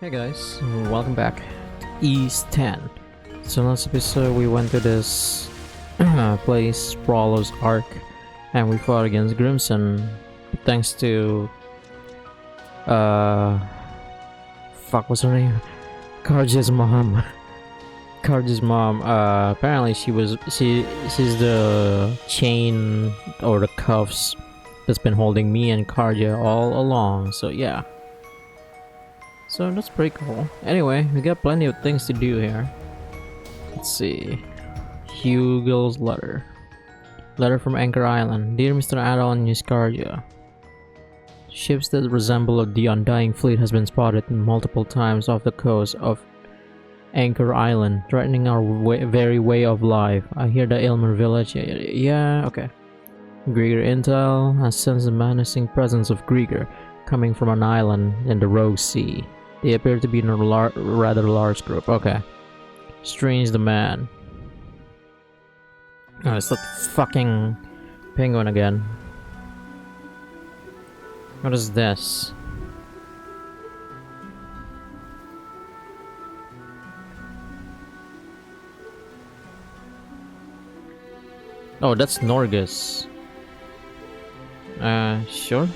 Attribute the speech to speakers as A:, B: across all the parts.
A: Hey guys, welcome back to East 10. So last episode we went to this place, Brawler's Arc, and we fought against Grimson. Thanks to what's her name? Karja's mom. Karja's mom. Apparently she's the chain or the cuffs that's been holding me and Karja all along. So yeah. So that's pretty cool. Anyway, we got plenty of things to do here. Let's see. Hugo's letter. Letter from Anchor Island. Dear Mr. Adol and Niskarja. Ships that resemble the Undying Fleet has been spotted multiple times off the coast of Anchor Island, threatening our very way of life. I hear the Aylmer village. Yeah, okay. Grieger Intel has sensed the menacing presence of Grieger coming from an island in the Rogue Sea. They appear to be in a rather large group. Okay. Strange the man. Oh, it's that fucking penguin again. What is this? Oh, that's Nordics. Sure.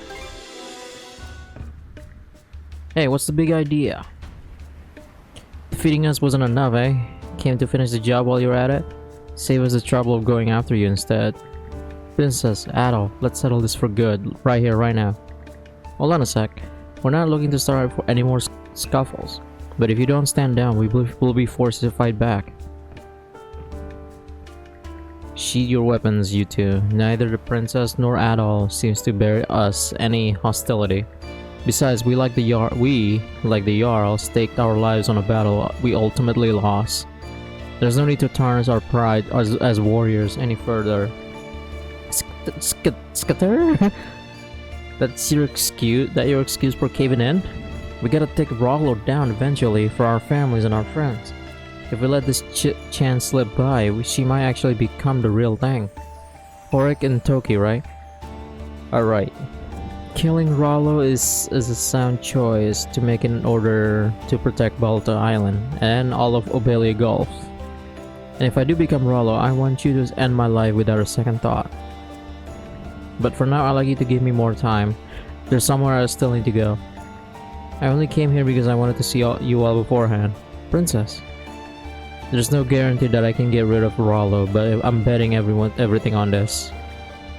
A: Hey, what's the big idea? Defeating us wasn't enough, eh? Came to finish the job while you're at it? Save us the trouble of going after you instead. Princess, Adol, let's settle this for good, right here, right now. Hold on a sec. We're not looking to start for any more scuffles. But if you don't stand down, we will be forced to fight back. Sheath your weapons, you two. Neither the princess nor Adol seems to bear us any hostility. Besides, we like the Jarl, staked our lives on a battle we ultimately lost. There's no need to tarnish our pride as warriors any further. Scatter? That's your excuse for caving in? We gotta take Rollo down eventually for our families and our friends. If we let this chance slip by, she might actually become the real thing. Horik and Toki, right? Alright. Killing Rollo is a sound choice to make in order to protect Balta Island and all of Obelia Gulf. And if I do become Rollo, I want you to end my life without a second thought. But for now, I'd like you to give me more time. There's somewhere I still need to go. I only came here because I wanted to see you all beforehand. Princess. There's no guarantee that I can get rid of Rollo, but I'm betting everything on this.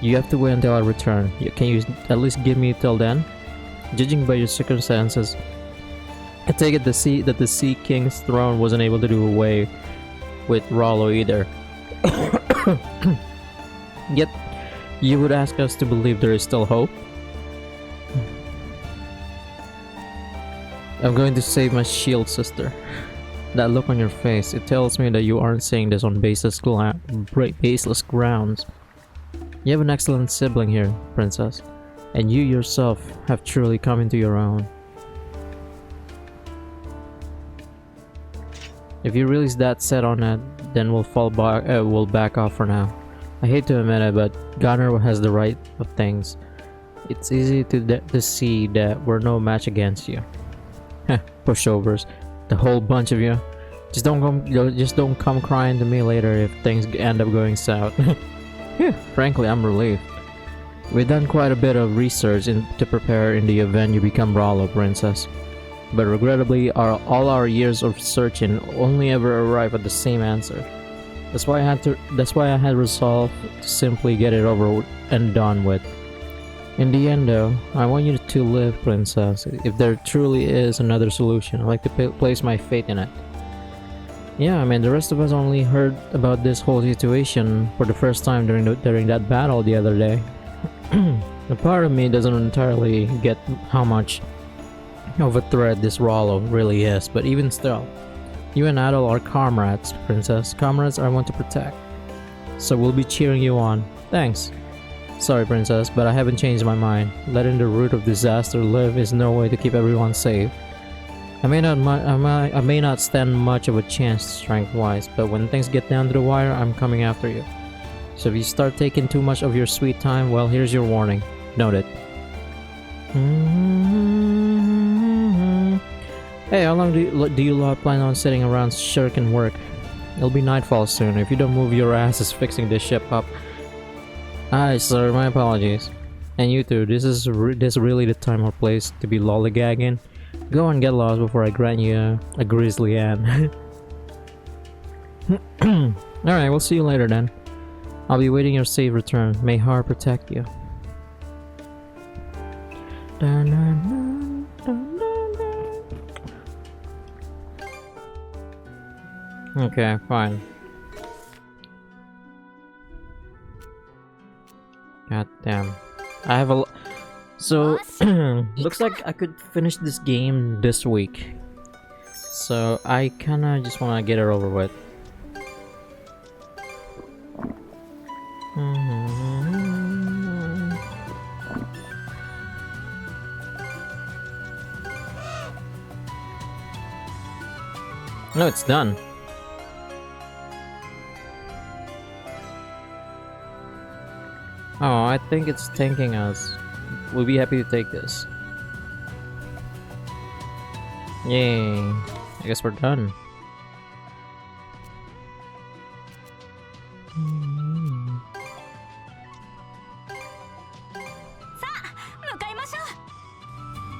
A: You have to wait until I return. Can you at least give me till then? Judging by your circumstances, I take it that the Sea King's throne wasn't able to do away with Rollo either. Yet, you would ask us to believe there is still hope? I'm going to save my shield, sister. That look on your face, it tells me that you aren't saying this on baseless grounds. You have an excellent sibling here, Princess, and you yourself have truly come into your own. If you're really that set on it, then we'll back off for now. I hate to admit it, but Gunnar has the right of things. It's easy to see that we're no match against you. Heh, pushovers, the whole bunch of you. Just don't come crying to me later if things end up going south. Yeah, frankly, I'm relieved. We've done quite a bit of research to prepare in the event you become Rollo, Princess. But regrettably, all our years of searching only ever arrive at the same answer. That's why I had resolved to simply get it over and done with. In the end, though, I want you to live, Princess. If there truly is another solution, I'd like to place my faith in it. Yeah, I mean, the rest of us only heard about this whole situation for the first time during that battle the other day. A part of me doesn't entirely get how much of a threat this Rollo really is, but even still, you and Adol are comrades, Princess. Comrades I want to protect. So we'll be cheering you on. Thanks. Sorry, Princess, but I haven't changed my mind. Letting the root of disaster live is no way to keep everyone safe. I may not stand much of a chance strength-wise, but when things get down to the wire, I'm coming after you. So if you start taking too much of your sweet time, well, here's your warning. Noted. Hey, how long do you lot plan on sitting around shirking work? It'll be nightfall soon. If you don't move your asses fixing this ship up. Hi, sir. My apologies. And you too. This really the time or place to be lollygagging? Go and get lost before I grant you a grisly end. Alright, we'll see you later then. I'll be waiting your safe return. May Har protect you. Okay, fine. God damn. I have a so looks like I could finish this game this week. So I kinda just wanna get it over with. No, it's done. Oh, I think it's thanking us. We'll be happy to take this. Yay. I guess we're done.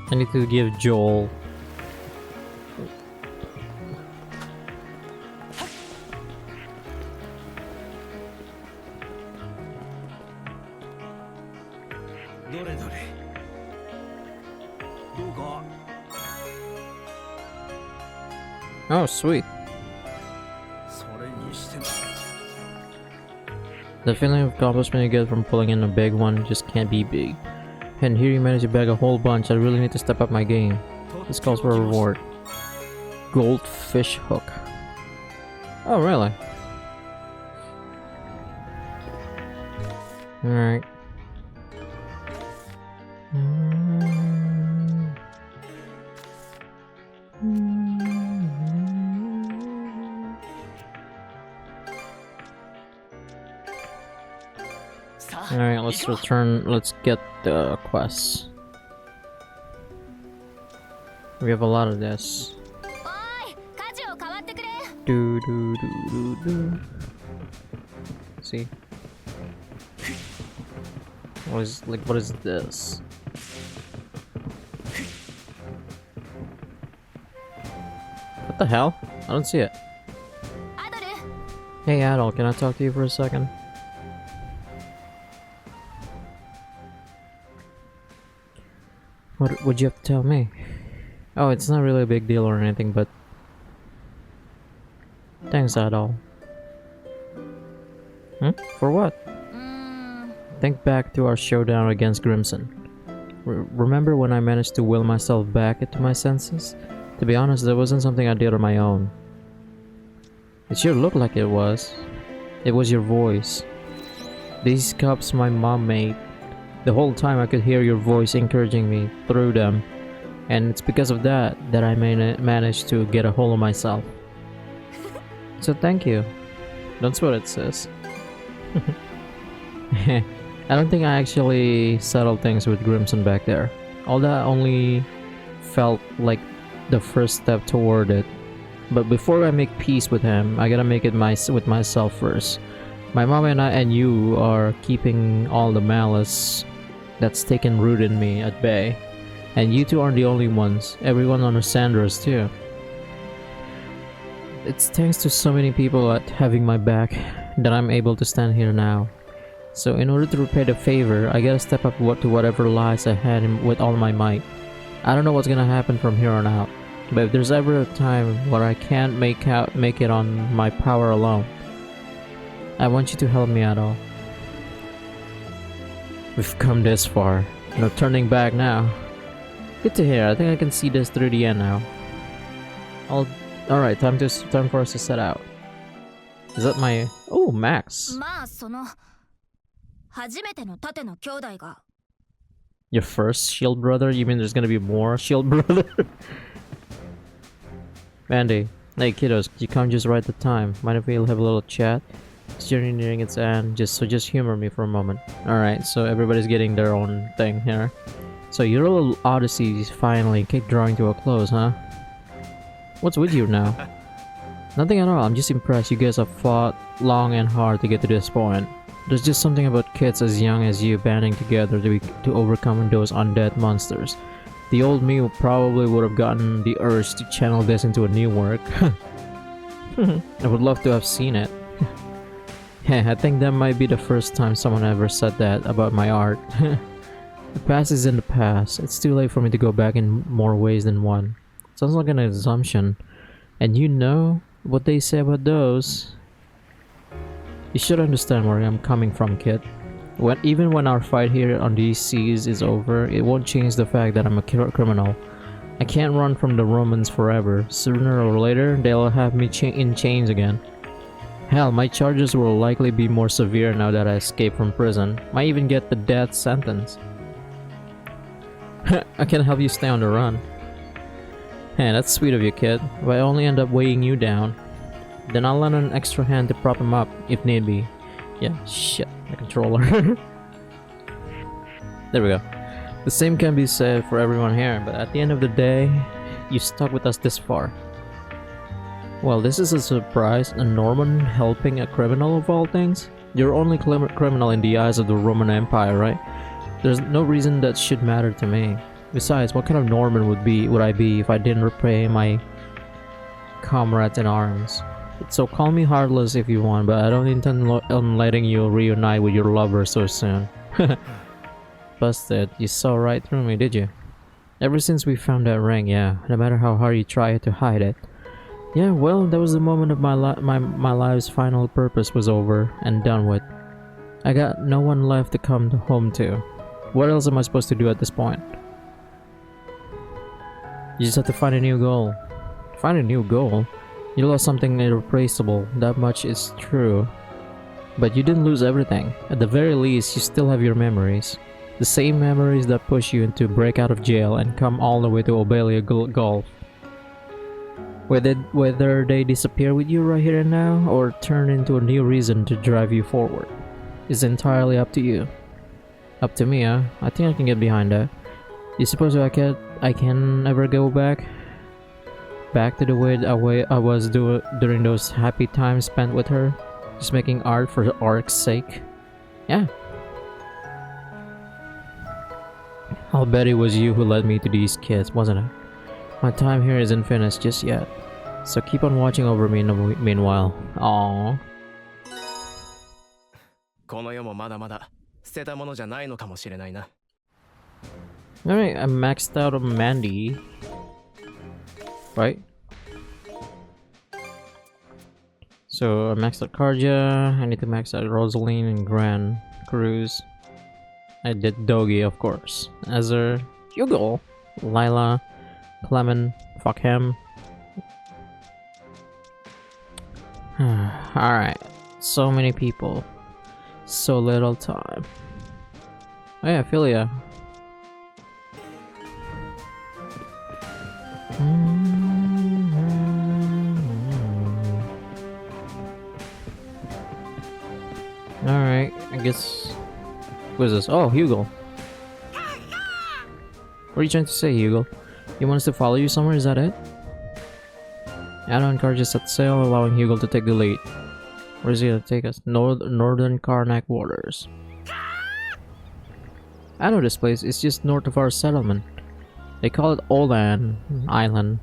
A: I need to give Joel. Oh, sweet. The feeling of accomplishment you get from pulling in a big one just can't be big. And here you managed to bag a whole bunch. I really need to step up my game. This calls for a reward. Goldfish hook. Oh, really? Alright. Alright, let's return. Let's get the quests. We have a lot of this. Do do do do do. See? What is this? What the hell? I don't see it. Hey Adol, can I talk to you for a second? What would you have to tell me? Oh, it's not really a big deal or anything, but thanks, Adol. For what? Think back to our showdown against Grimson. Remember when I managed to will myself back into my senses? To be honest, that wasn't something I did on my own. It sure looked like it was. It was your voice. These cups my mom made. The whole time I could hear your voice encouraging me through them. And it's because of that that I managed to get a hold of myself. So thank you. That's what it says. I don't think I actually settled things with Grimson back there. All that only felt like the first step toward it. But before I make peace with him, I gotta make it with myself first. My mom and you are keeping all the malice that's taken root in me at bay. And you two aren't the only ones. Everyone on Sandras too. It's thanks to so many people at having my back that I'm able to stand here now. So in order to repay the favor, I gotta step up to whatever lies ahead with all my might. I don't know what's gonna happen from here on out, but if there's ever a time where I can't make it on my power alone, I want you to help me at all. We've come this far. No turning back now. Good to hear. I think I can see this through the end now. Alright, time for us to set out. Is that my... Oh, Max. Your first shield brother? You mean there's gonna be more shield brother? Mandy. Hey kiddos, you come just right at the time. Mind if we'll have a little chat? This journey nearing its end, just humor me for a moment. Alright, so everybody's getting their own thing here. So your little odyssey is finally drawing to a close, huh? What's with you now? Nothing at all, I'm just impressed you guys have fought long and hard to get to this point. There's just something about kids as young as you banding together to overcome those undead monsters. The old me probably would have gotten the urge to channel this into a new work. I would love to have seen it. I think that might be the first time someone ever said that about my art. The past is in the past. It's too late for me to go back in more ways than one. Sounds like an assumption. And you know what they say about those. You should understand where I'm coming from, kid. Even when our fight here on these seas is over, it won't change the fact that I'm a criminal. I can't run from the Romans forever. Sooner or later, they'll have me in chains again. Hell, my charges will likely be more severe now that I escaped from prison. Might even get the death sentence. I can help you stay on the run. Hey, that's sweet of you, kid. If I only end up weighing you down, then I'll lend an extra hand to prop him up, if need be. Yeah, shit, the controller. There we go. The same can be said for everyone here, but at the end of the day, you stuck with us this far. Well, this is a surprise. A Norman helping a criminal of all things? You're only criminal in the eyes of the Roman Empire, right? There's no reason that should matter to me. Besides, what kind of Norman would I be if I didn't repay my comrades in arms? So call me heartless if you want, but I don't intend on letting you reunite with your lover so soon. Busted, you saw right through me, did you? Ever since we found that ring, yeah, no matter how hard you try to hide it. Yeah, well, that was the moment of my life's final purpose was over and done with. I got no one left to come home to. What else am I supposed to do at this point? You just have to find a new goal. Find a new goal? You lost something irreplaceable, that much is true. But you didn't lose everything. At the very least, you still have your memories. The same memories that push you to break out of jail and come all the way to Obelia Gulf. Whether they disappear with you right here and now, or turn into a new reason to drive you forward, is entirely up to you. Up to me, huh? I think I can get behind that. You suppose I can ever go back to the way I was during those happy times spent with her, just making art for art's sake? Yeah. I'll bet it was you who led me to these kids, wasn't it? My time here isn't finished just yet, so keep on watching over me in the meanwhile. Aww.
B: この世もまだまだ捨てたものじゃないのかもしれないな。
A: Alright, I'm maxed out on Mandy. Right? So I maxed out Karja, I need to max out Rosaline and Gran Cruz. I did Dogi, of course. Azur, Hugo, Lila, Clement, fuck him. Alright, so many people. So little time. Oh yeah, Philia. Alright, I guess... What is this? Oh, Hugo. What are you trying to say, Hugo? You want us to follow you somewhere, is that it? Anna and Karja set sail, allowing Hugo to take the lead. Where is he gonna take us? Northern Karnak waters. I know this place, it's just north of our settlement. They call it Olan Island.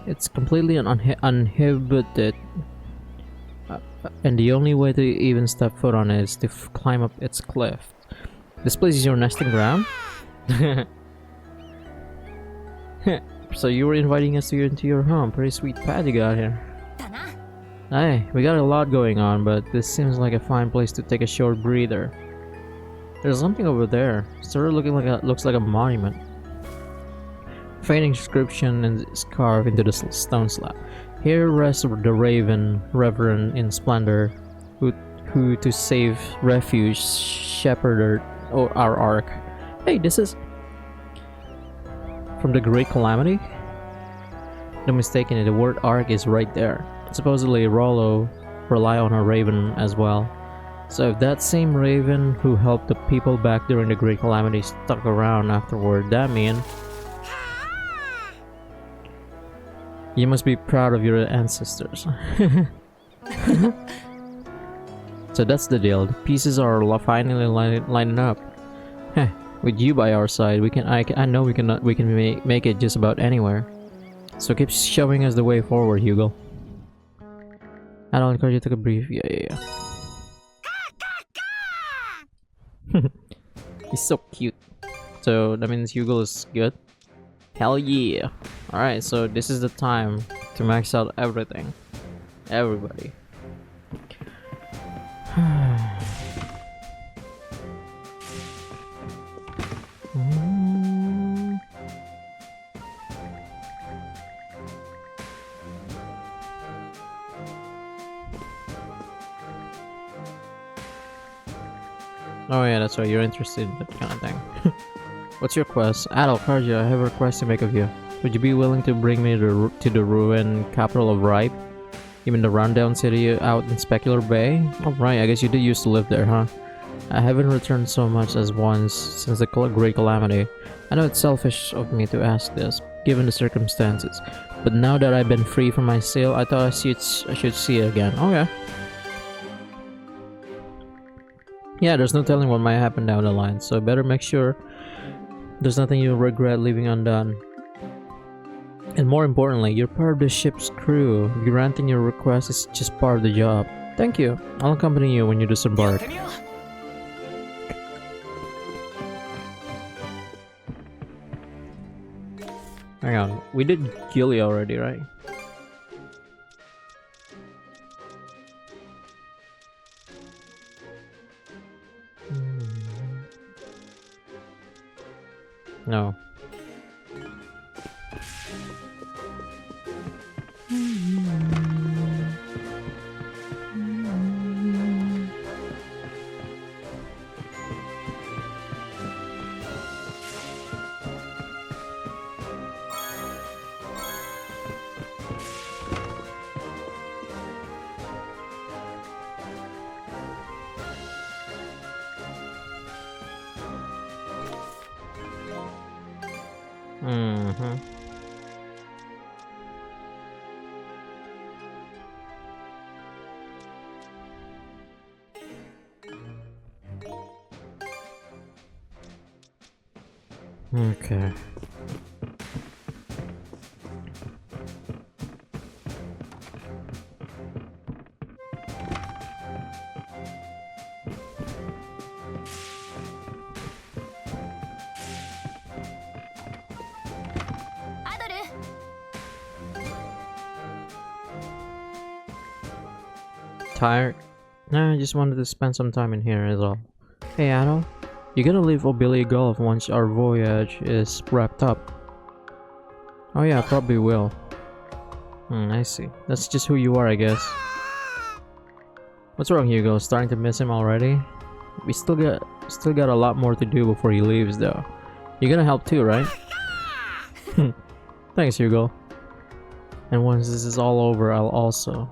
A: It's completely uninhabited. And the only way to even step foot on it is to climb up its cliff. This place is your nesting ground? So you were inviting us into your home. Pretty sweet pad you got here. Hey, we got a lot going on, but this seems like a fine place to take a short breather. There's something over there. Sort of looks like a monument. Faint inscription is carved into the stone slab. Here rests the Raven, Reverend in splendor, who to save refuge shepherded our ark. Hey, this is from the Great Calamity? No mistaking it, the word ark is right there. Supposedly Rollo rely on a raven as well. So if that same raven who helped the people back during the Great Calamity stuck around afterward, that means You must be proud of your ancestors. So that's the deal. The pieces are finally lining up. Heh, with you by our side, we can. I know we can make it just about anywhere. So keep showing us the way forward, Hugo. I don't encourage you to take a brief. Yeah. He's so cute. So that means Hugo is good. Hell yeah! All right, so this is the time to max out everything. Everybody. Oh yeah, that's right, you're interested in that kind of thing. What's your quest? Adol Karja, I have a request to make of you. Would you be willing to bring me to the ruined capital of Ripe? Even the rundown city out in Specular Bay? Oh right, I guess you did used to live there, huh? I haven't returned so much as once since the Great Calamity. I know it's selfish of me to ask this, given the circumstances. But now that I've been free from my seal, I thought I should see it again. Okay. Yeah, there's no telling what might happen down the line, so better make sure there's nothing you'll regret leaving undone. And more importantly, you're part of the ship's crew. Granting your request is just part of the job. Thank you. I'll accompany you when you disembark. Hang on, we did Gilly already, right? No. Mm-hmm. Okay. Tired? Nah, I just wanted to spend some time in here is all. Hey Adol, you gotta leave Obelia Gulf once our voyage is wrapped up. Oh yeah, I probably will. I see. That's just who you are, I guess. What's wrong, Hugo? Starting to miss him already? We still got a lot more to do before he leaves though. You're gonna help too, right? Thanks, Hugo. And once this is all over, I'll also...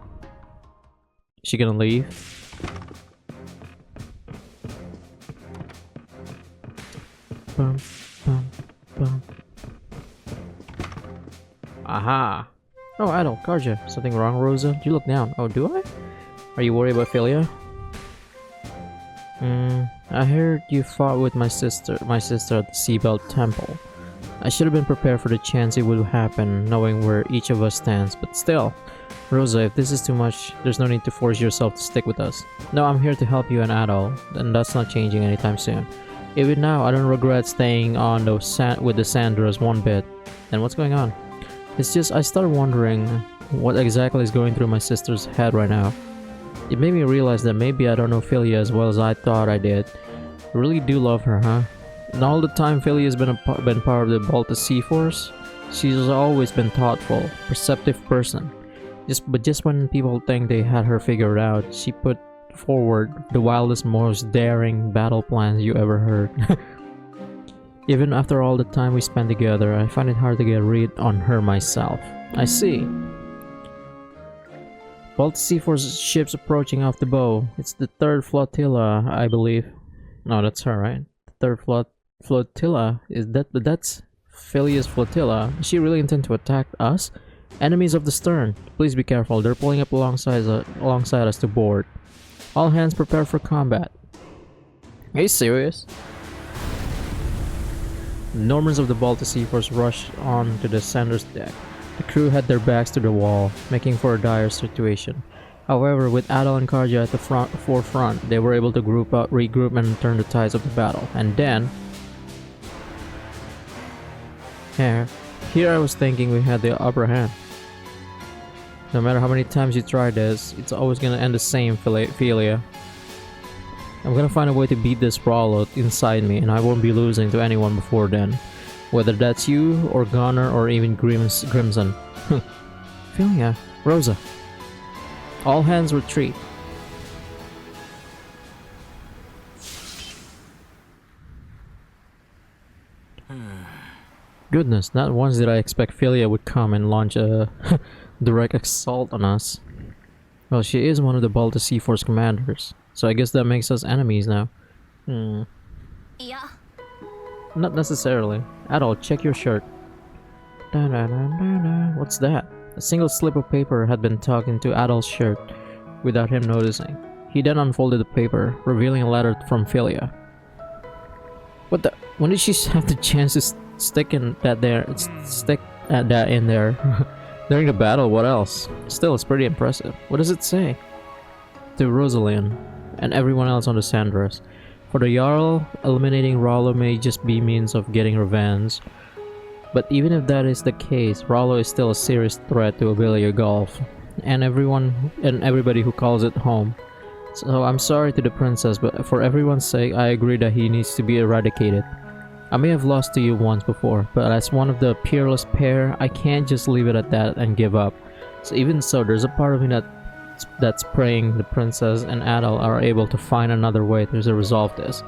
A: Is she gonna leave? Bum, bum, bum. Aha! Oh, Adol, Karja. Something wrong, Rosa? You look down. Oh, do I? Are you worried about Philia? I heard you fought with my sister at the Seabelt Temple. I should have been prepared for the chance it would happen, knowing where each of us stands, but still. Rosa, if this is too much, there's no need to force yourself to stick with us. No, I'm here to help you and Adol, and that's not changing anytime soon. Even now, I don't regret staying on with the Sandras one bit. Then what's going on? It's just, I started wondering what exactly is going through my sister's head right now. It made me realize that maybe I don't know Philia as well as I thought I did. I really do love her, huh? And all the time Philia has been part of the Balta Sea Force, she's always been thoughtful, perceptive person. Just when people think they had her figured out, she put forward the wildest, most daring battle plans you ever heard. Even after all the time we spent together, I find it hard to get a read on her myself. I see. Baltic Sea Force ships approaching off the bow. It's the third flotilla, I believe. No, that's her, right? The third flotilla is that? But that's Philia's flotilla. Does she really intend to attack us? Enemies of the stern. Please be careful. They're pulling up alongside us to board. All hands prepare for combat. Are you serious? The Normans of the Baltic Sea Force rushed on to the Sanders deck. The crew had their backs to the wall, making for a dire situation. However, with Adel and Karja at the forefront, they were able to regroup and turn the tides of the battle. And then... Here I was thinking we had the upper hand. No matter how many times you try this, it's always gonna end the same, Philia. I'm gonna find a way to beat this Rollo inside me, and I won't be losing to anyone before then. Whether that's you, or Gunnar, or even Crimson. Philia, Rosa. All hands retreat. Goodness, not once did I expect Philia would come and launch a direct assault on us. Well, she is one of the Baltic Sea Force commanders, so I guess that makes us enemies now.
C: Yeah.
A: Not necessarily. Adol, check your shirt. What's that? A single slip of paper had been tucked into Adol's shirt without him noticing. He then unfolded the paper, revealing a letter from Philia. What the? When did she have the chance to stick that in there? During the battle, what else? Still, it's pretty impressive. What does it say? To Rosalind and everyone else on the Sandras. For the Jarl, eliminating Rollo may just be means of getting revenge. But even if that is the case, Rollo is still a serious threat to Abilia Gulf and everybody who calls it home. So I'm sorry to the princess, but for everyone's sake, I agree that he needs to be eradicated. I may have lost to you once before, but as one of the peerless pair, I can't just leave it at that and give up. So even so, there's a part of me that's praying the princess and Adel are able to find another way to resolve this.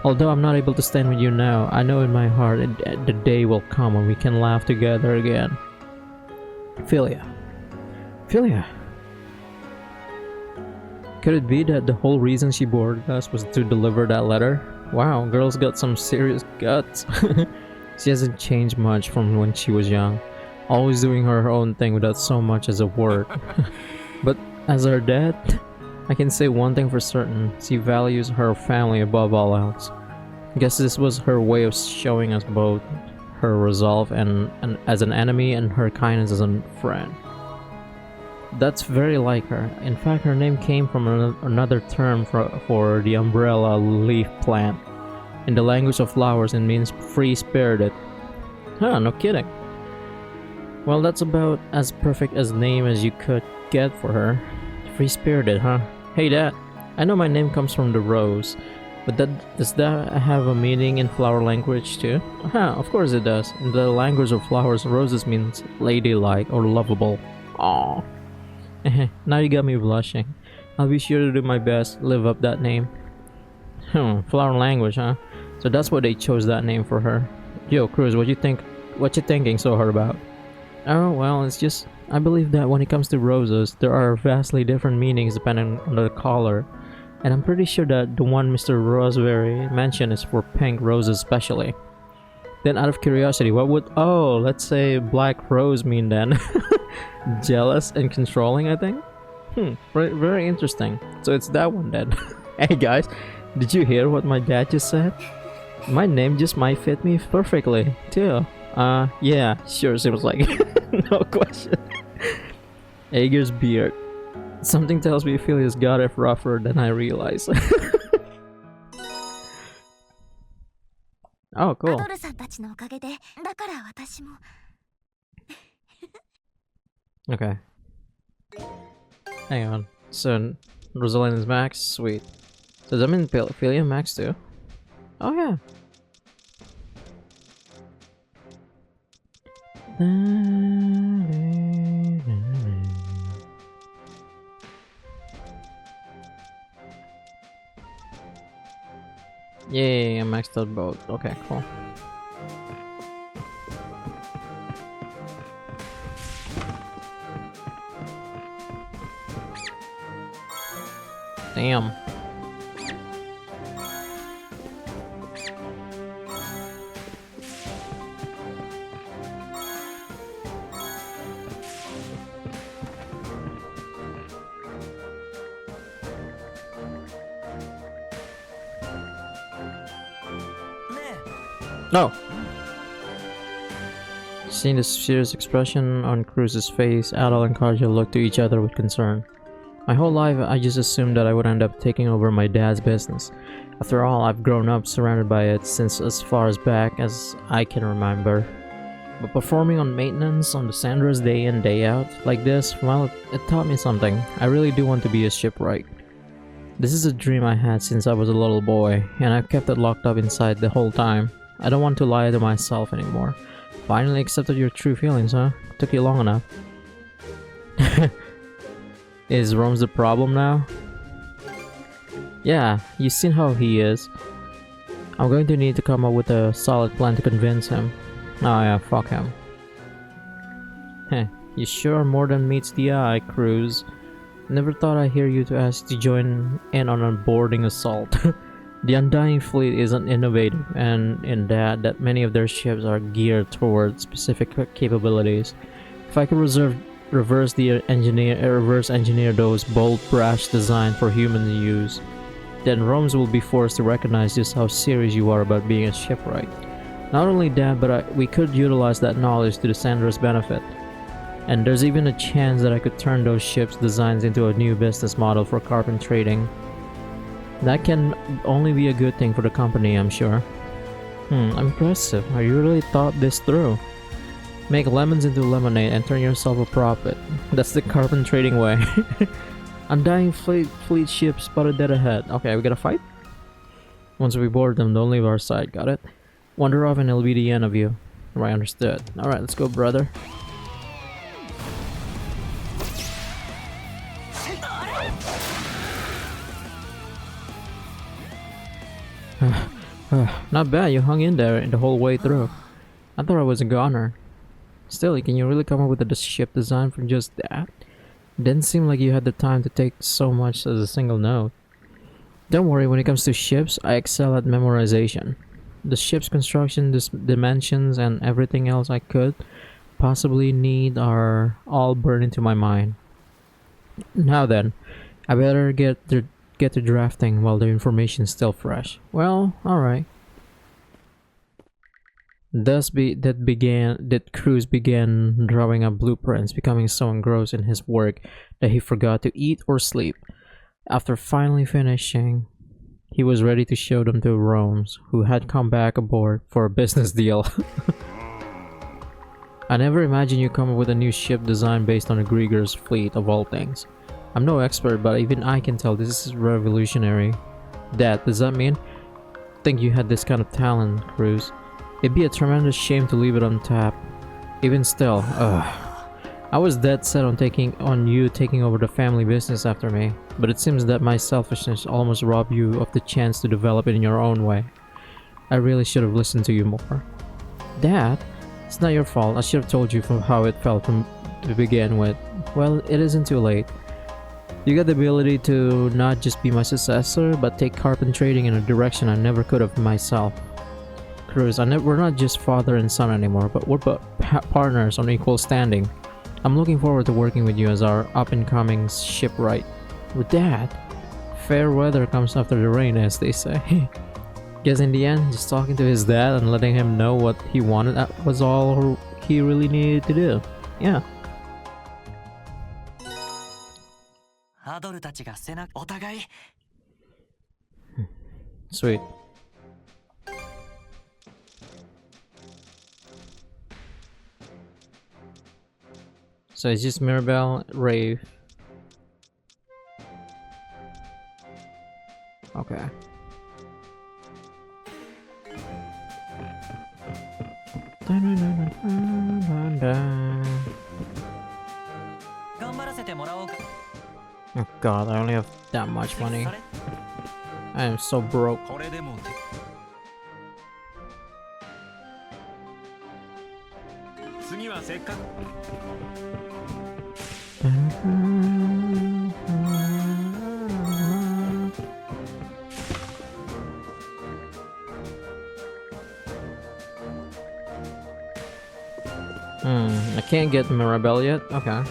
A: Although I'm not able to stand with you now, I know in my heart the day will come when we can laugh together again. Philia. Philia. Could it be that the whole reason she boarded us was to deliver that letter? Wow, girl's got some serious guts. She hasn't changed much from when she was young, always doing her own thing without so much as a word. But as her dad, I can say one thing for certain, she values her family above all else. I guess this was her way of showing us both her resolve and as an enemy and her kindness as a friend. That's very like her. In fact, her name came from another term for the umbrella leaf plant. In the language of flowers, it means free-spirited. Huh, no kidding. Well, that's about as perfect a name as you could get for her. Free-spirited, huh? Hey Dad, I know my name comes from the rose, but does that have a meaning in flower language too? Huh, of course it does. In the language of flowers, roses means ladylike or lovable. Aww. Now you got me blushing. I'll be sure to do my best, live up that name. Flower language, huh? So that's why they chose that name for her. Yo, Cruz, what you thinking so hard about? Oh, well, it's just, I believe that when it comes to roses, there are vastly different meanings depending on the color. And I'm pretty sure that the one Mr. Roseberry mentioned is for pink roses especially. Then out of curiosity, what would, let's say black rose mean then? Jealous and controlling, I think? Very interesting. So it's that one then. Hey guys, did you hear what my dad just said? My name just might fit me perfectly, too. Yeah, sure, seems like no question. Ager's beard. Something tells me Philia's got it rougher than I realize. Oh, cool.
C: アドルさんたちのおかげで、だから私も。
A: Okay. Hang on. So, Rosalind is max? Sweet. Does that mean Philia max too? Oh yeah. Yay, I maxed out both. Okay, cool. Damn. No! Seeing the serious expression on Cruz's face, Adel and Karja looked to each other with concern. My whole life, I just assumed that I would end up taking over my dad's business. After all, I've grown up surrounded by it since as far as back as I can remember. But performing on maintenance on the Sandras day in day out like this, well, it taught me something. I really do want to be a shipwright. This is a dream I had since I was a little boy, and I've kept it locked up inside the whole time. I don't want to lie to myself anymore. Finally accepted your true feelings, huh? Took you long enough. Is Rome's the problem now? Yeah, you've seen how he is. I'm going to need to come up with a solid plan to convince him. Oh yeah, fuck him. Heh, you sure more than meets the eye, Cruz. Never thought I'd hear you to ask to join in on a boarding assault. The Undying Fleet isn't innovative, and in that many of their ships are geared towards specific capabilities. If I could reverse engineer those bold, brash design for human use, then Rome's will be forced to recognize just how serious you are about being a shipwright. Not only that, but we could utilize that knowledge to the Sandra's benefit. And there's even a chance that I could turn those ships' designs into a new business model for carbon trading. That can only be a good thing for the company, I'm sure. Impressive. You really thought this through. Make lemons into lemonade and turn yourself a profit. That's the carbon trading way. Undying fleet ship spotted dead ahead. Okay, we gotta fight? Once we board them, don't leave our side, got it? Wander off and it'll be the end of you. Right, understood. Alright, let's go, brother. Not bad, you hung in there the whole way through. I thought I was a goner. Still, can you really come up with a ship design from just that? Didn't seem like you had the time to take so much as a single note. Don't worry, when it comes to ships, I excel at memorization. The ship's construction, dimensions, and everything else I could possibly need are all burned into my mind. Now then, I better get to drafting while the information's still fresh. Well, alright. Cruz began drawing up blueprints, becoming so engrossed in his work that he forgot to eat or sleep. After finally finishing, he was ready to show them to Rome's, who had come back aboard for a business deal. I never imagined you come up with a new ship design based on a Grieger's fleet of all things. I'm no expert, but even I can tell this is revolutionary. Dad, does that mean? Think you had this kind of talent, Cruz? It'd be a tremendous shame to leave it on tap. Even still, I was dead set on you taking over the family business after me, but it seems that my selfishness almost robbed you of the chance to develop it in your own way. I really should have listened to you more. Dad, it's not your fault. I should have told you from how it felt to begin with. Well, it isn't too late. You got the ability to not just be my successor, but take carbon trading in a direction I never could have myself. Cruz, we're not just father and son anymore, but we're partners on equal standing. I'm looking forward to working with you as our up-and-coming shipwright. With that, fair weather comes after the rain, as they say. Guess in the end, just talking to his dad and letting him know what he wanted was all he really needed to do. Yeah. Sweet. So it's just Mirabelle, Rave. Okay. Oh god, I only have that much money. I am so broke. I can't get Mirabelle yet? Okay.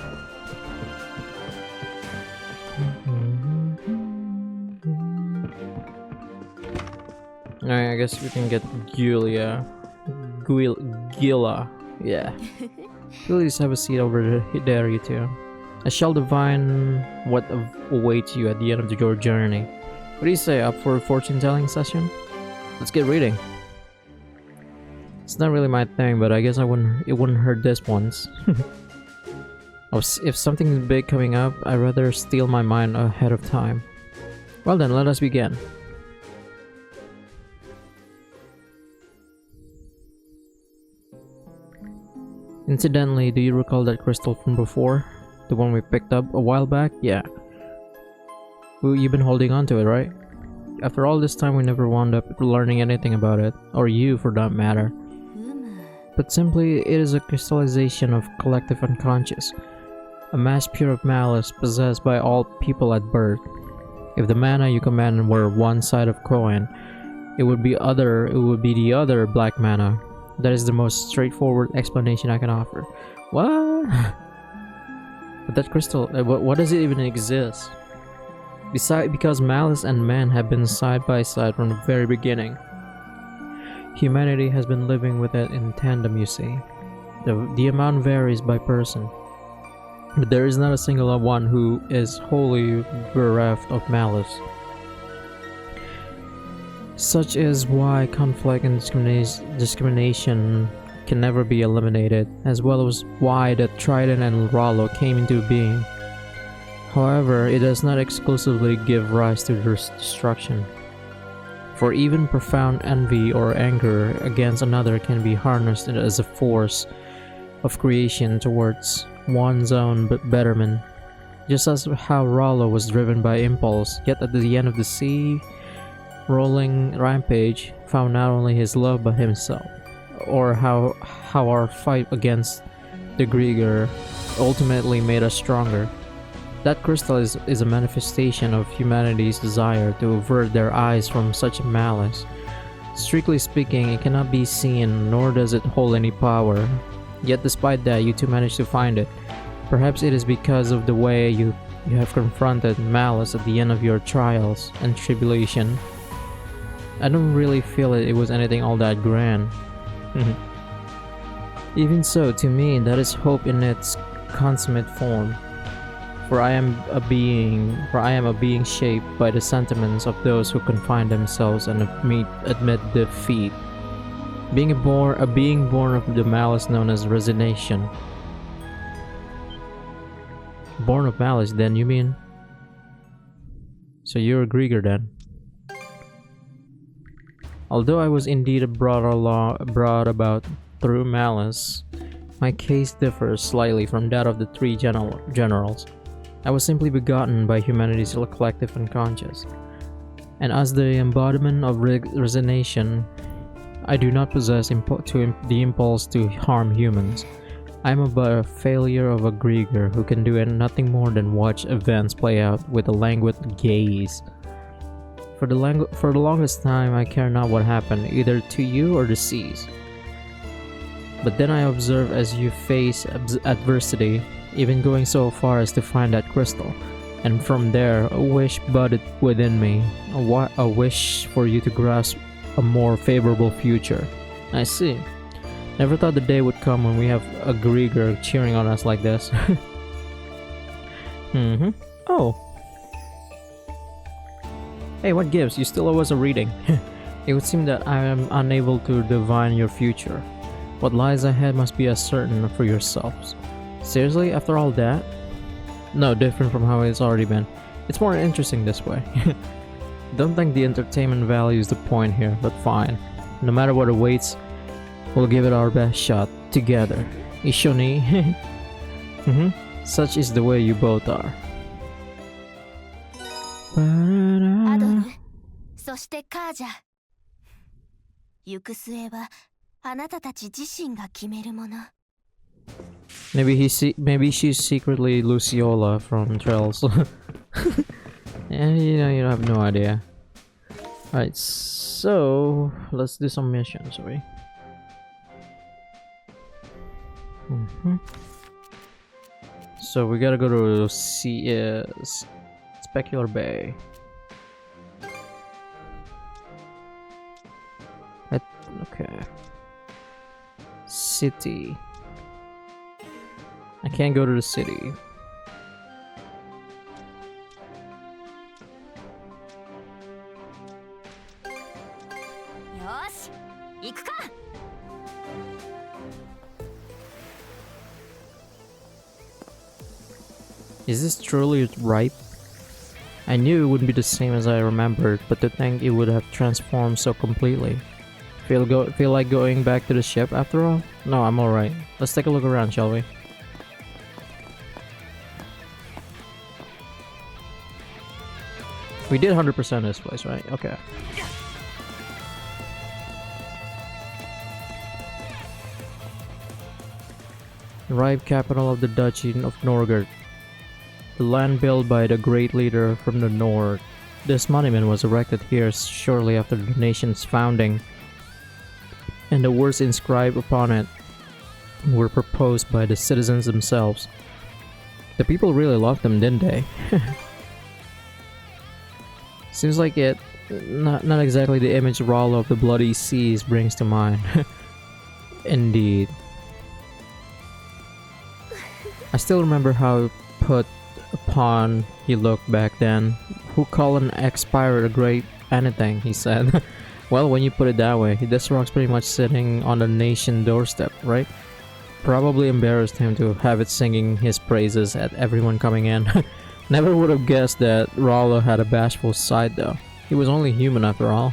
A: Alright, I guess we can get Julia. Gila. Yeah. Please have a seat over there, you two. I shall divine what awaits you at the end of your journey. What do you say, up for a fortune-telling session? Let's get reading. It's not really my thing, but I guess it wouldn't hurt this once. If something big coming up, I'd rather steal my mind ahead of time. Well then, let us begin. Incidentally, do you recall that crystal from before? The one we picked up a while back? Yeah. Well, you've been holding on to it, right? After all this time, we never wound up learning anything about it. Or you, for that matter. But simply, it is a crystallization of collective unconscious. A mass pure of malice possessed by all people at birth. If the mana you command were one side of coin, it would be the other black mana. That is the most straightforward explanation I can offer. What? But that crystal, what does it even exist? Because malice and man have been side by side from the very beginning. Humanity has been living with it in tandem, you see. The amount varies by person. But there is not a single one who is wholly bereft of malice. Such is why conflict and discrimination can never be eliminated, as well as why the Trident and Rollo came into being. However, it does not exclusively give rise to destruction. For even profound envy or anger against another can be harnessed as a force of creation towards one's own betterment, just as how Rollo was driven by impulse, yet at the end of the sea rolling rampage found not only his love but himself, or how our fight against the Grieger ultimately made us stronger. That crystal is a manifestation of humanity's desire to avert their eyes from such malice. Strictly speaking, it cannot be seen, nor does it hold any power. Yet despite that, you two managed to find it. Perhaps it is because of the way you have confronted malice at the end of your trials and tribulation. I don't really feel it was anything all that grand. Even so, to me, that is hope in its consummate form. For I am a being shaped by the sentiments of those who confine themselves and admit defeat. Being born of the malice known as resignation. Born of malice, then, you mean? So you're a Grieger then? Although I was indeed brought about through malice, my case differs slightly from that of the three generals. I was simply begotten by humanity's collective unconscious, and as the embodiment of resignation, I do not possess the impulse to harm humans. I am but a failure of a Grieger who can do nothing more than watch events play out with a languid gaze. For the longest time, I care not what happened, either to you or the seas. But then I observe as you face adversity, even going so far as to find that crystal, and from there a wish budded within me, a wish for you to grasp a more favorable future. I see. Never thought the day would come when we have a Grieger cheering on us like this. Oh. Hey, what gives? You still owe us a reading. It would seem that I am unable to divine your future. What lies ahead must be as certain for yourselves. Seriously, after all that? No, different from how it's already been. It's more interesting this way. Don't think the entertainment value is the point here, but fine. No matter what awaits, we'll give it our best shot together. Ishoni. Such is the way you both are.
C: アドル、そしてカージャ。行く末はあなたたち自身が決めるもの。
A: Maybe she's secretly Luciola from Trails. Yeah, you have no idea. Alright, so let's do some missions, right? So we gotta go to Specular Bay. Okay. city. I can't go to the city. Is this truly ripe? I knew it wouldn't be the same as I remembered, but to think it would have transformed so completely. Feel like going back to the ship after all? No, I'm alright. Let's take a look around, shall we? We did 100% this place, right? Okay. Ripe capital of the Duchy of Norgard. The land built by the great leader from the north. This monument was erected here shortly after the nation's founding, and the words inscribed upon it were proposed by the citizens themselves. The people really loved them, didn't they? Seems like it, not exactly the image Rollo of the Bloody Seas brings to mind. Indeed. I still remember how put upon he looked back then. Who called an ex-pirate a great anything, he said. Well, when you put it that way, this rock's pretty much sitting on the nation doorstep, right? Probably embarrassed him to have it singing his praises at everyone coming in. Never would have guessed that Rollo had a bashful side though. He was only human after all.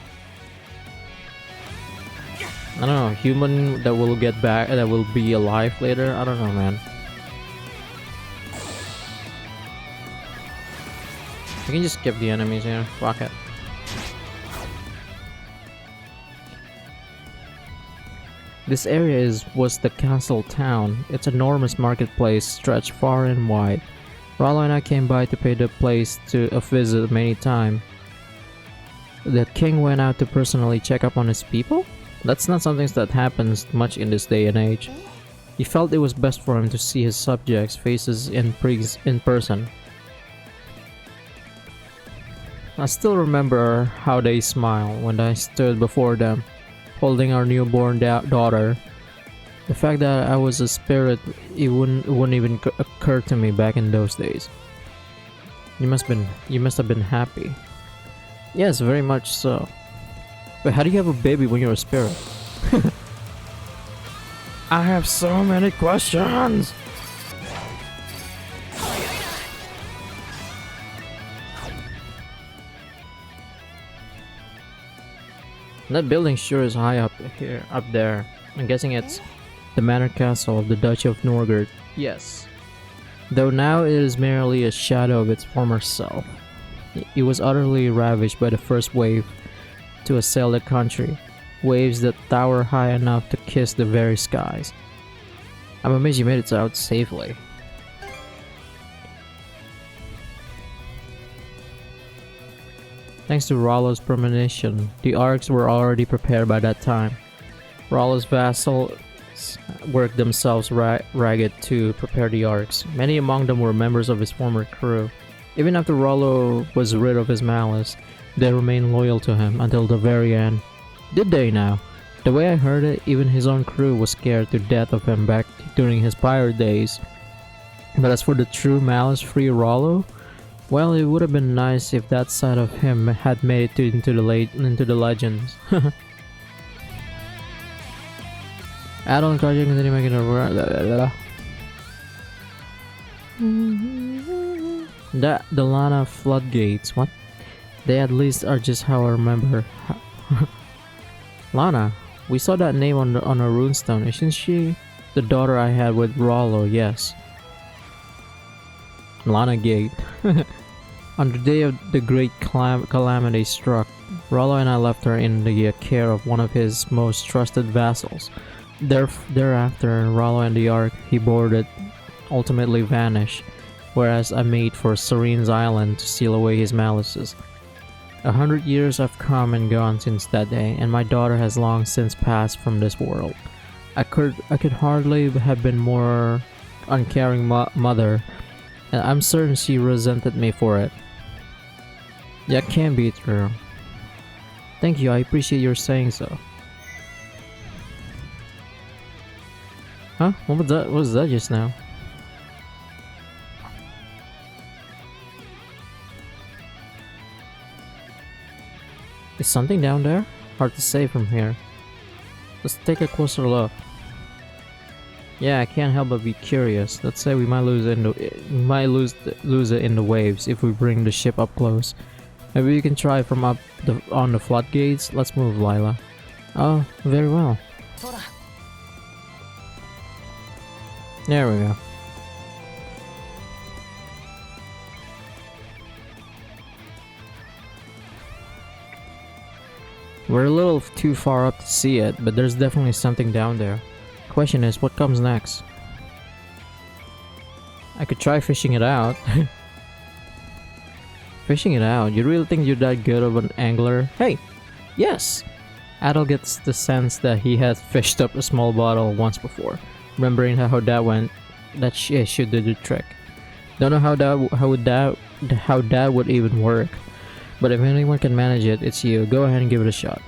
A: I don't know, human that will get back, that will be alive later? I don't know, man. You can just skip the enemies here. Fuck it. This area was the castle town. Its enormous marketplace stretched far and wide. Rollo and I came by to pay the place a visit many times. The king went out to personally check up on his people? That's not something that happens much in this day and age. He felt it was best for him to see his subjects' faces in person. I still remember how they smiled when I stood before them, holding our newborn daughter. The fact that I was a spirit, it wouldn't even occur to me back in those days. You must have been happy. Yes, very much so. But how do you have a baby when you're a spirit? I have so many questions! That building sure is high up there. I'm guessing it's the manor castle of the Duchy of Norgard. Yes. Though now it is merely a shadow of its former self. It was utterly ravaged by the first wave to assail the country. Waves that tower high enough to kiss the very skies. I'm amazed you made it out safely. Thanks to Rollo's premonition, the arcs were already prepared by that time. Rollo's vassals worked themselves ragged to prepare the arcs. Many among them were members of his former crew. Even after Rollo was rid of his malice, they remained loyal to him until the very end. Did they now? The way I heard it, even his own crew was scared to death of him back during his pirate days. But as for the true malice-free Rollo, well, it would have been nice if that side of him had made it into the legends. Add-on project continue making it work. The Lana floodgates. What? They at least are just how I remember. Lana, we saw that name on a runestone. Isn't she the daughter I had with Rollo? Yes. Lana Gate. On the day of the great calamity struck, Rollo and I left her in the care of one of his most trusted vassals. Thereafter, Rollo and the Ark he boarded ultimately vanished, whereas I made for Serene's Island to seal away his malices. 100 years have come and gone since that day, and my daughter has long since passed from this world. I could hardly have been more uncaring mother, and I'm certain she resented me for it. That can't be true. Thank you, I appreciate your saying so. Huh? What was that? What was that just now? Is something down there? Hard to say from here. Let's take a closer look. Yeah, I can't help but be curious. Let's say we might lose it in the waves if we bring the ship up close. Maybe we can try from up on the floodgates. Let's move, Lila. Oh, very well.
B: そうだ
A: There we go. We're a little too far up to see it, but there's definitely something down there. Question is, what comes next? I could try fishing it out. Fishing it out? You really think you're that good of an angler? Hey! Yes! Adol gets the sense that he has fished up a small bottle once before, remembering how that went. That should do the trick. Don't know how that would even work, but if anyone can manage it, it's you. Go ahead and give it a shot.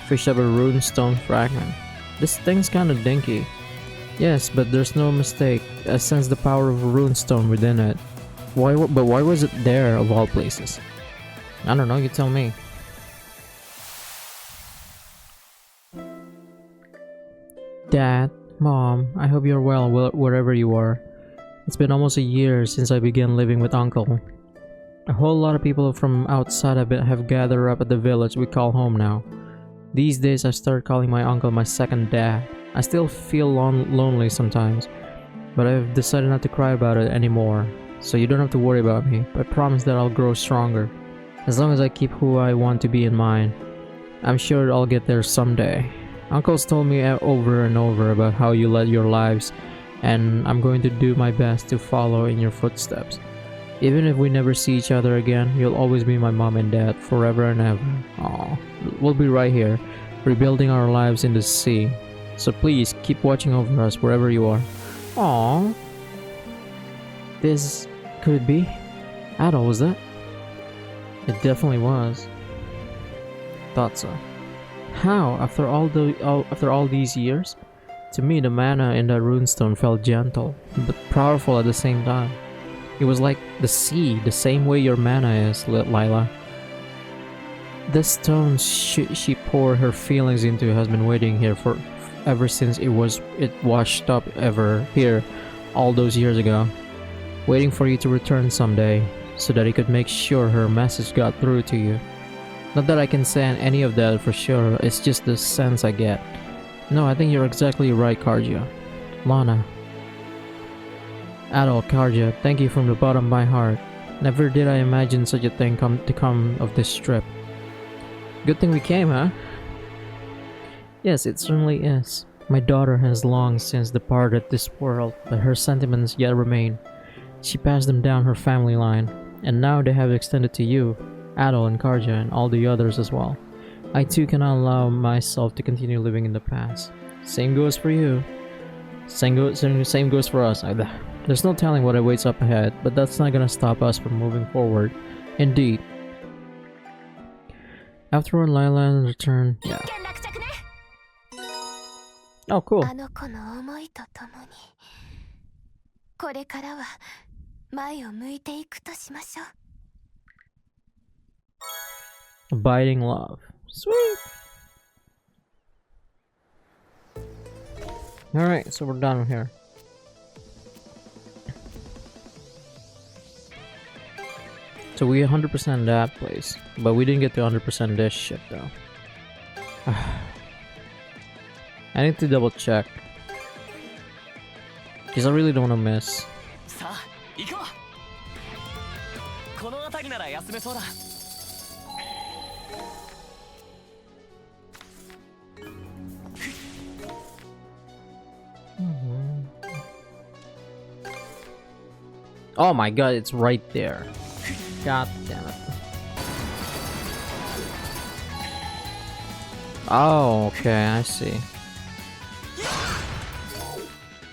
A: Fish up a runestone fragment. This thing's kinda dinky. Yes, but there's no mistake. I sense the power of a runestone within it. But why was it there of all places? I don't know, you tell me. Dad, Mom, I hope you're well wherever you are. It's been almost a year since I began living with Uncle. A whole lot of people from outside have gathered up at the village we call home now. These days I've started calling my uncle my second dad. I still feel lonely sometimes, but I've decided not to cry about it anymore, so you don't have to worry about me. I promise that I'll grow stronger. As long as I keep who I want to be in mind, I'm sure I'll get there someday. Uncle's told me over and over about how you led your lives, and I'm going to do my best to follow in your footsteps. Even if we never see each other again, you'll always be my mom and dad forever and ever. Aww. We'll be right here, rebuilding our lives in the sea. So please, keep watching over us wherever you are. Aww. This... could it be? Adol, was that? It definitely was. Thought so. How? After all these years? To me, the mana in that runestone felt gentle, but powerful at the same time. It was like the sea, the same way your mana is, Lila. This stone she poured her feelings into has been waiting here for ever since it washed up here all those years ago. Waiting for you to return someday, so that it could make sure her message got through to you. Not that I can say any of that for sure, it's just the sense I get. No, I think you're exactly right, Karja. Lana. Adol, Karja, thank you from the bottom of my heart. Never did I imagine such a thing to come of this trip. Good thing we came, huh? Yes, it certainly is. My daughter has long since departed this world, but her sentiments yet remain. She passed them down her family line, and now they have extended to you, Adol and Karja, and all the others as well. I too cannot allow myself to continue living in the past. Same goes for you. Same goes for us. There's no telling what awaits up ahead, but that's not gonna stop us from moving forward. Indeed. Afterward, Lila returned. Yeah. Oh, cool.
C: あの子の思いとともに、これからは前を向いていくとしましょう。
A: Abiding love. Sweet. Alright, so we're done here. So we 100% that place, but we didn't get to 100% this shit though. I need to double check, because I really don't want to miss.
B: さあ行こうこの辺りなら休めそうだ
A: Oh my god, it's right there. God damn it. Oh, okay, I see.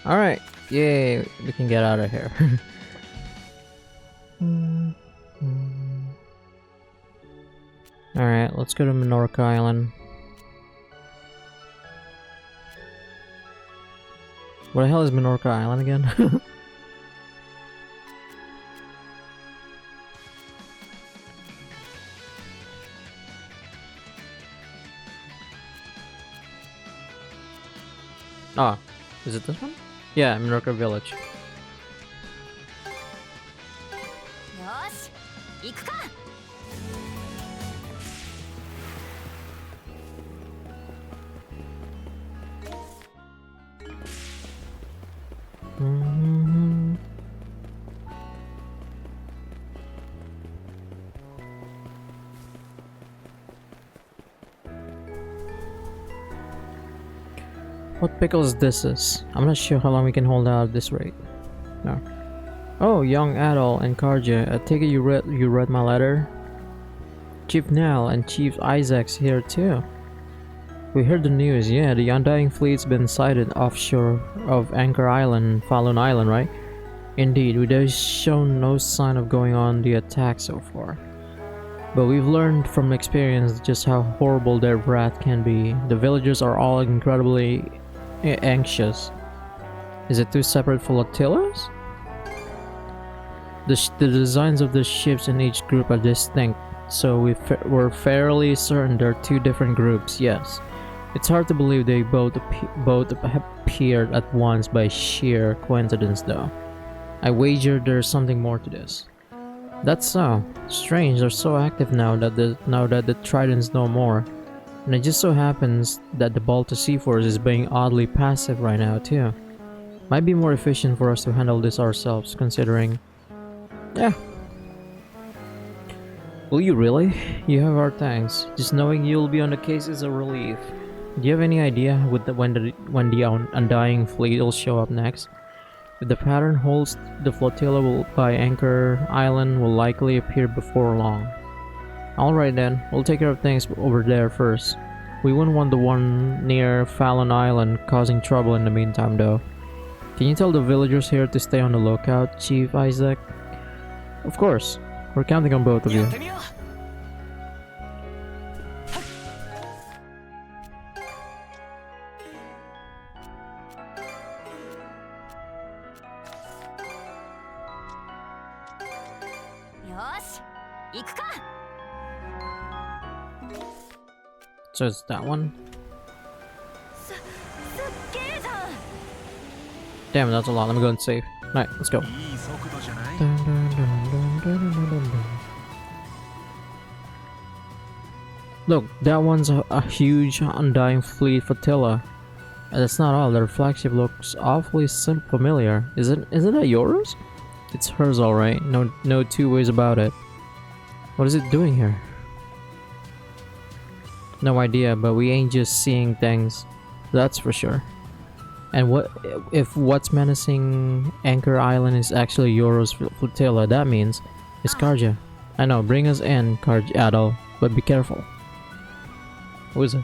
A: Alright, yay, we can get out of here. Alright, let's go to Minorca Island. What the hell is Minorca Island again? Ah, is it this one? Yeah, Minorca Village.
C: よし行くか。
A: Mhm. What pickles this is? I'm not sure how long we can hold out at this rate. No. Oh, young adult and Karja, I take it you read my letter? Chief Nell and Chief Isaac's here too. We heard the news, yeah, the Undying Fleet's been sighted offshore of Anchor Island, Falun Island, right? Indeed, we've shown no sign of going on the attack so far. But we've learned from experience just how horrible their wrath can be. The villagers are all incredibly anxious. Is it two separate flotillas? The designs of the ships in each group are distinct, so we're fairly certain they're two different groups, yes. It's hard to believe they both appeared at once by sheer coincidence though. I wager there's something more to this. That's so. Strange, they're so active now that the Trident's no more. And it just so happens that the Balta Sea Force is being oddly passive right now too. Might be more efficient for us to handle this ourselves, considering... Yeah. Will you really? You have our thanks. Just knowing you'll be on the case is a relief. Do you have any idea when the Undying Fleet will show up next? If the pattern holds, the flotilla by Anchor Island will likely appear before long. Alright then, we'll take care of things over there first. We wouldn't want the one near Falun Island causing trouble in the meantime though. Can you tell the villagers here to stay on the lookout, Chief Isaac? Of course. We're counting on both of you.
B: やってみよう。
C: よし行くか。
A: So it's that one?
C: すっげえじゃん。
A: Damn, that's a lot. Let me go and save. Alright, let's go.
D: いい速度じゃない。
A: Dun, dun, dun, dun, dun, dun, dun, dun. Look, that one's a huge Undying Fleet flotilla. And that's not all. Their flagship looks awfully familiar. Isn't that yours? It's hers, all right. No two ways about it. What is it doing here? No idea, but we ain't just seeing things. That's for sure. And what if what's menacing Anchor Island is actually Yoro's flotilla? That means it's Karja. I know, bring us in, Karja Adol, but be careful. Who is it?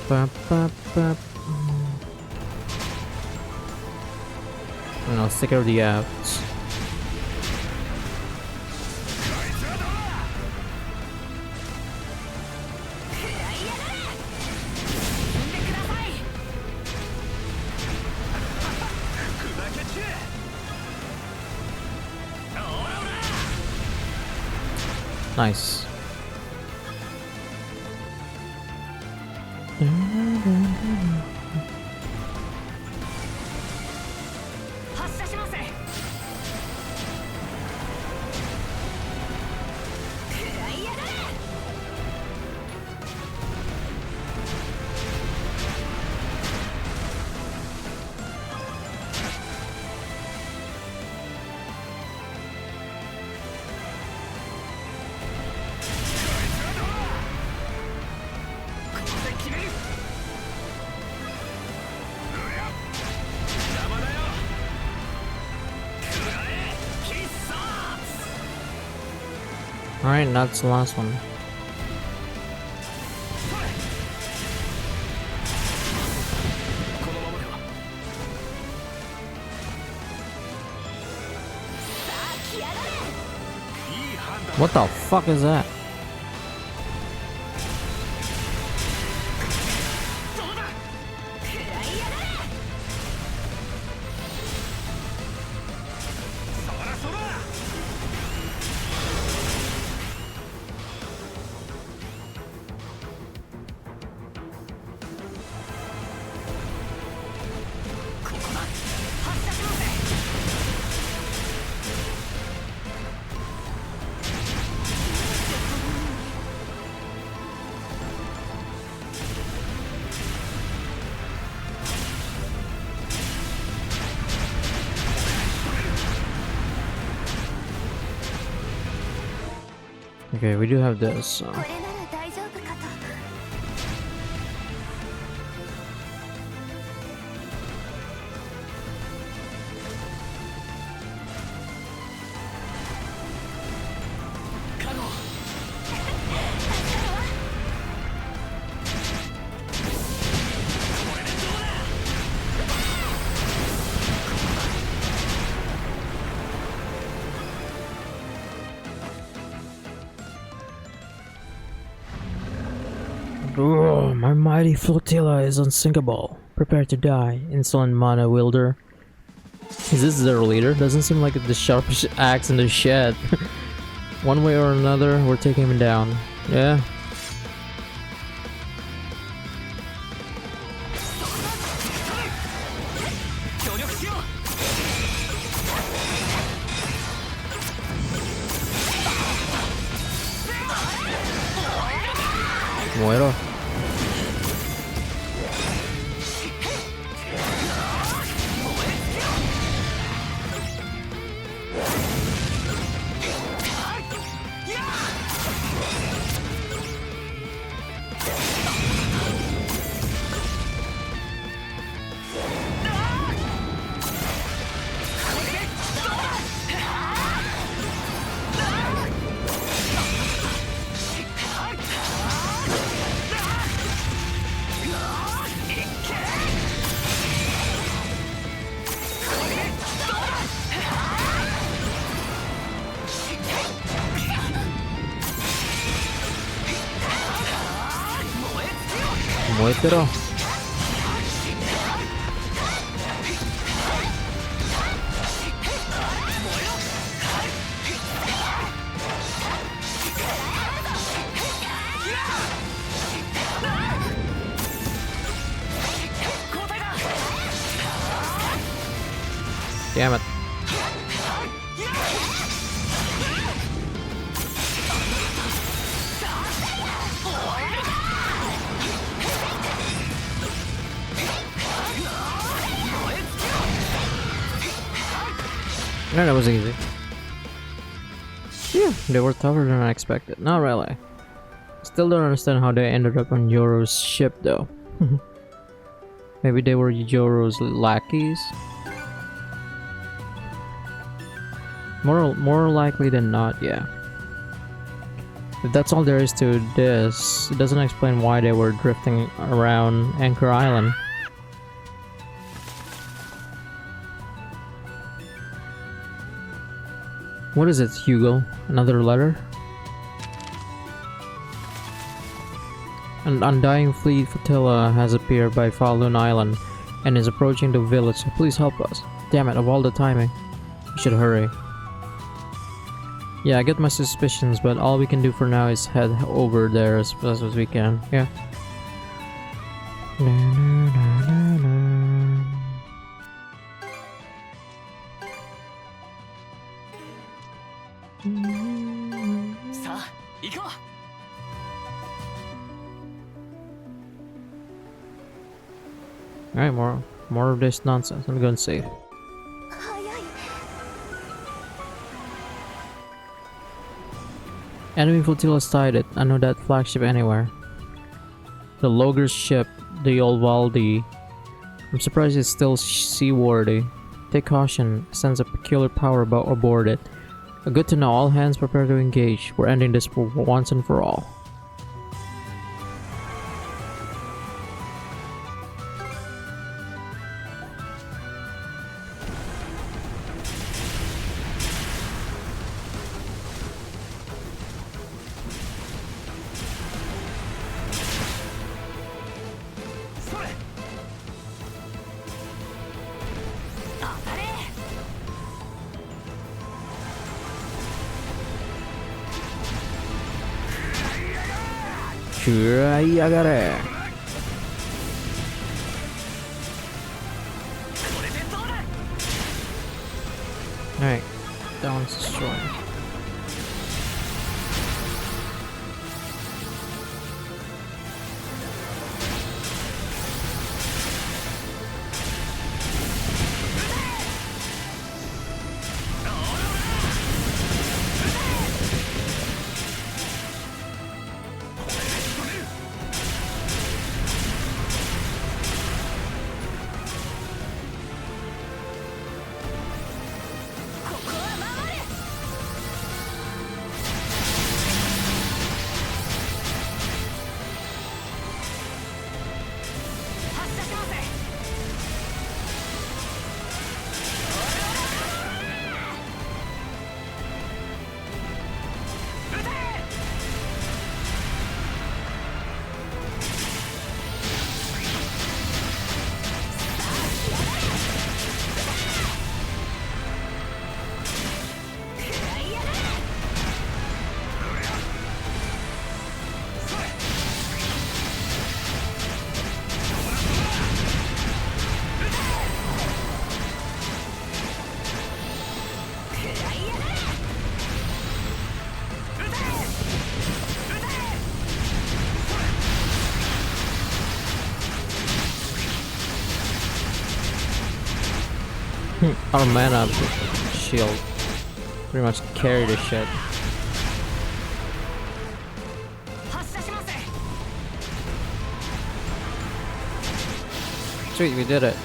A: Bap, bap, bap. And I'll stick out the outs. Nice. Alright, that's the last one.
B: このままでは
A: What the fuck is that?
B: どうだ そらそら ここだ発射しろぜ
A: Okay, we do have this. So.
C: これなら大丈夫かと。
B: カゴ
A: Ugh, my mighty flotilla is unsinkable. Prepare to die, insolent mana wielder. Is this their leader? Doesn't seem like the sharpest axe in the shed. One way or another, we're taking him down. Yeah. Muero. Muételo. Damn it. No, that was easy. Yeah, they were tougher than I expected. Not really. Still don't understand how they ended up on Yoro's ship though. Maybe they were Yoro's lackeys? More likely than not, yeah. If that's all there is to this, it doesn't explain why they were drifting around Anchor Island. What is it, Hugo? Another letter? An undying fleet flotilla has appeared by Falun Island and is approaching the village, so please help us. Damn it, of all the timing. We should hurry. Yeah, I get my suspicions, but all we can do for now is head over there as fast as we can. Yeah. Alright, more of this nonsense. I'm going to save.
C: 早い。
A: Enemy flotilla sighted. I know that flagship anywhere. The Logger's ship, the Olvaldi. I'm surprised it's still seaworthy. Take caution. It sends a peculiar power aboard it. Good to know. All hands prepare to engage. We're ending this for once and for all. Kurayagare. Alright, that one's destroyed. Our mana shield pretty much carried the shit. Sweet, we did it.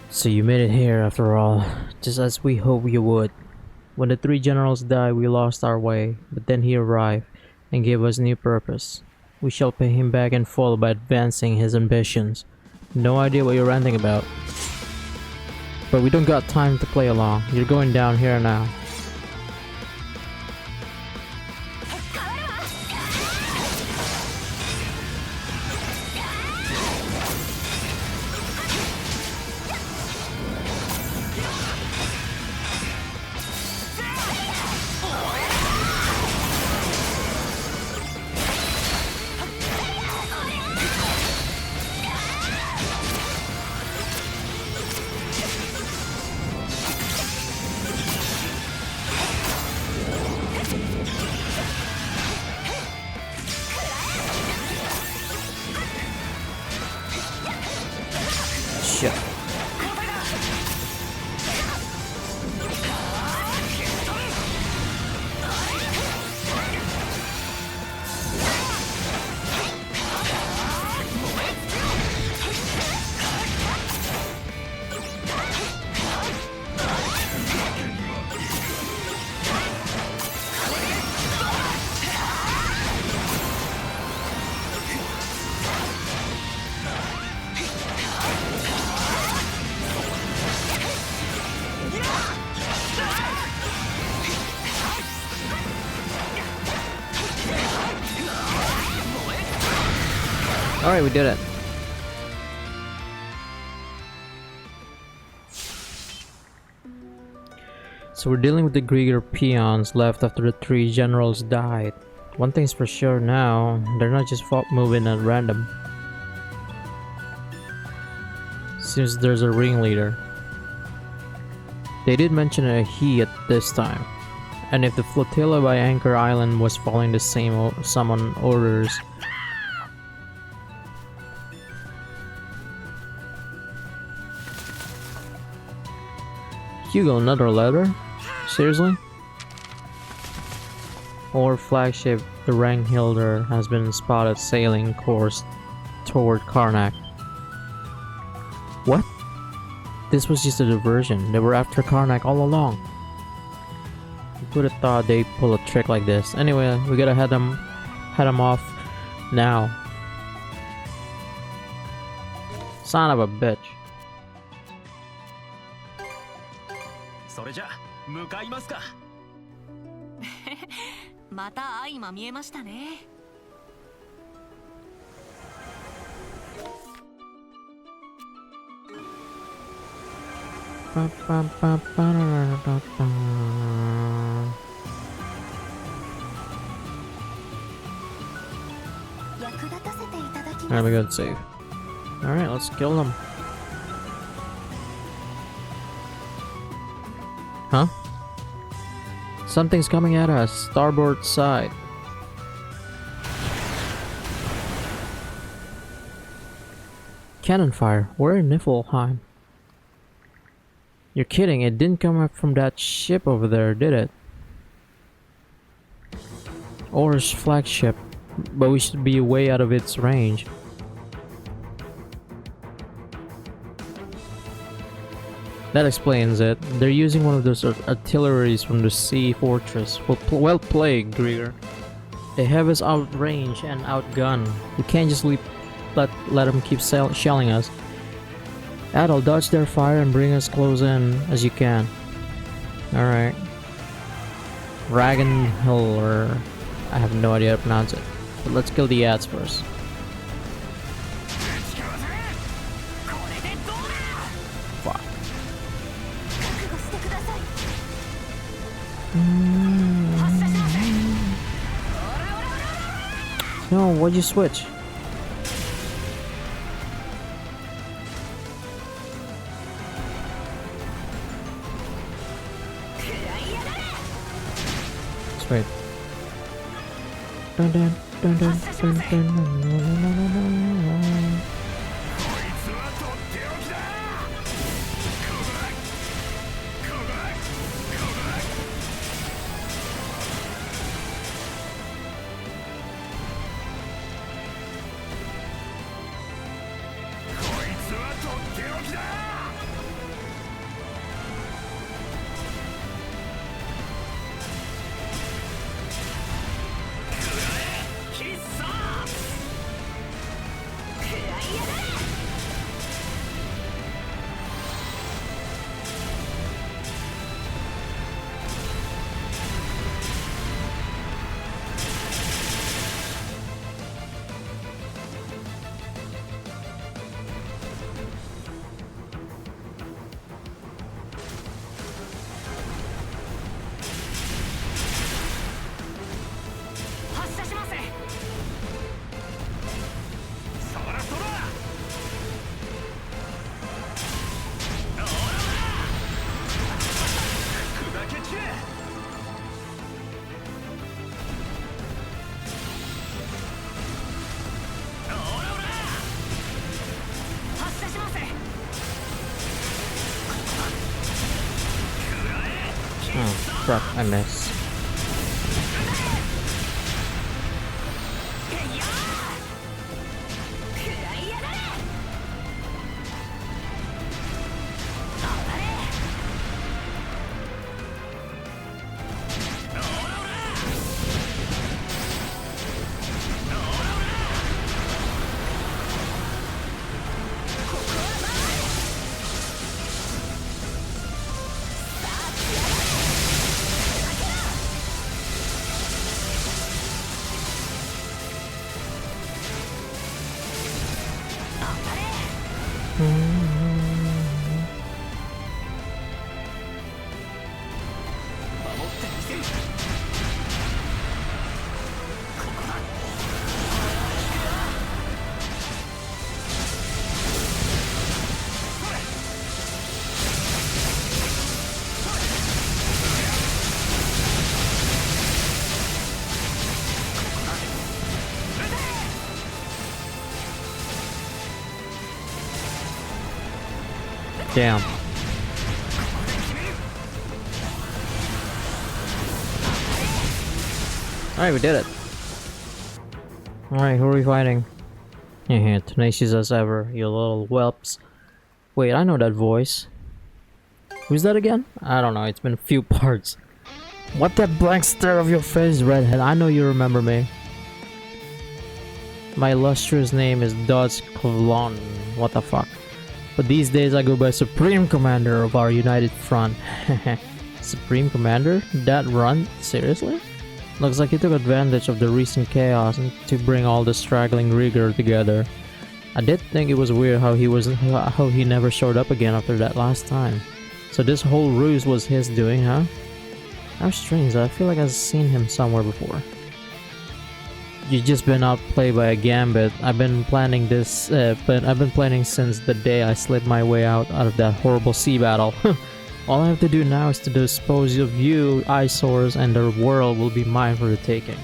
A: So you made it here after all, just as we hoped you would. When the three generals died, we lost our way, but then he arrived and gave us new purpose. We shall pay him back in full by advancing his ambitions. No idea what you're ranting about. But we don't got time to play along. You're going down here now. Shit. Alright, we did it. So we're dealing with the Grieger peons left after the three generals died. One thing's for sure now, they're not just moving at random. Seems there's a ringleader. They did mention a he at this time. And if the flotilla by Anchor Island was following the same summon orders, Hugo, another letter? Seriously? Our flagship, the Ranghilder, has been spotted sailing course toward Karnak. What? This was just a diversion. They were after Karnak all along. Who would have thought they'd pull a trick like this? Anyway, we gotta head them off now. Son of a bitch.
B: それじゃ向かいますか。
C: また相まみえましたね。役立たせていただきます。
A: Alright, we gotta save. Alright, let's kill them. Huh? Something's coming at us. Starboard side. Cannon fire. We're in Niflheim. You're kidding. It didn't come up from that ship over there, did it? Or's flagship. But we should be way out of its range. That explains it. They're using one of those artilleries from the sea fortress. Well played, Grieger. They have us outrange and outgunned. We can't just let them keep shelling us. Adol, dodge their fire and bring us close in as you can. Alright. Ragenhill, or I have no idea how to pronounce it. But let's kill the ads first. Fuck. No, why'd you switch? Let's wait. Dun dun dun dun dun dun dun. Oh, crap, I missed. Damn. Alright, we did it. Alright, who are we fighting? Yeah, tenacious as ever, you little whelps. Wait, I know that voice. Who's that again? I don't know, it's been a few parts. What that blank stare of your face, redhead? I know you remember me. My illustrious name is Dodge Clon. What the fuck? But these days I go by Supreme Commander of our United Front. Supreme Commander? That run? Seriously? Looks like he took advantage of the recent chaos to bring all the straggling rigor together. I did think it was weird how he never showed up again after that last time. So this whole ruse was his doing, huh? How strange, I feel like I've seen him somewhere before. You just been outplayed by a gambit. I've been planning this, but I've been planning since the day I slid my way out of that horrible sea battle. All I have to do now is to dispose of you, eyesores, and the world will be mine for the taking.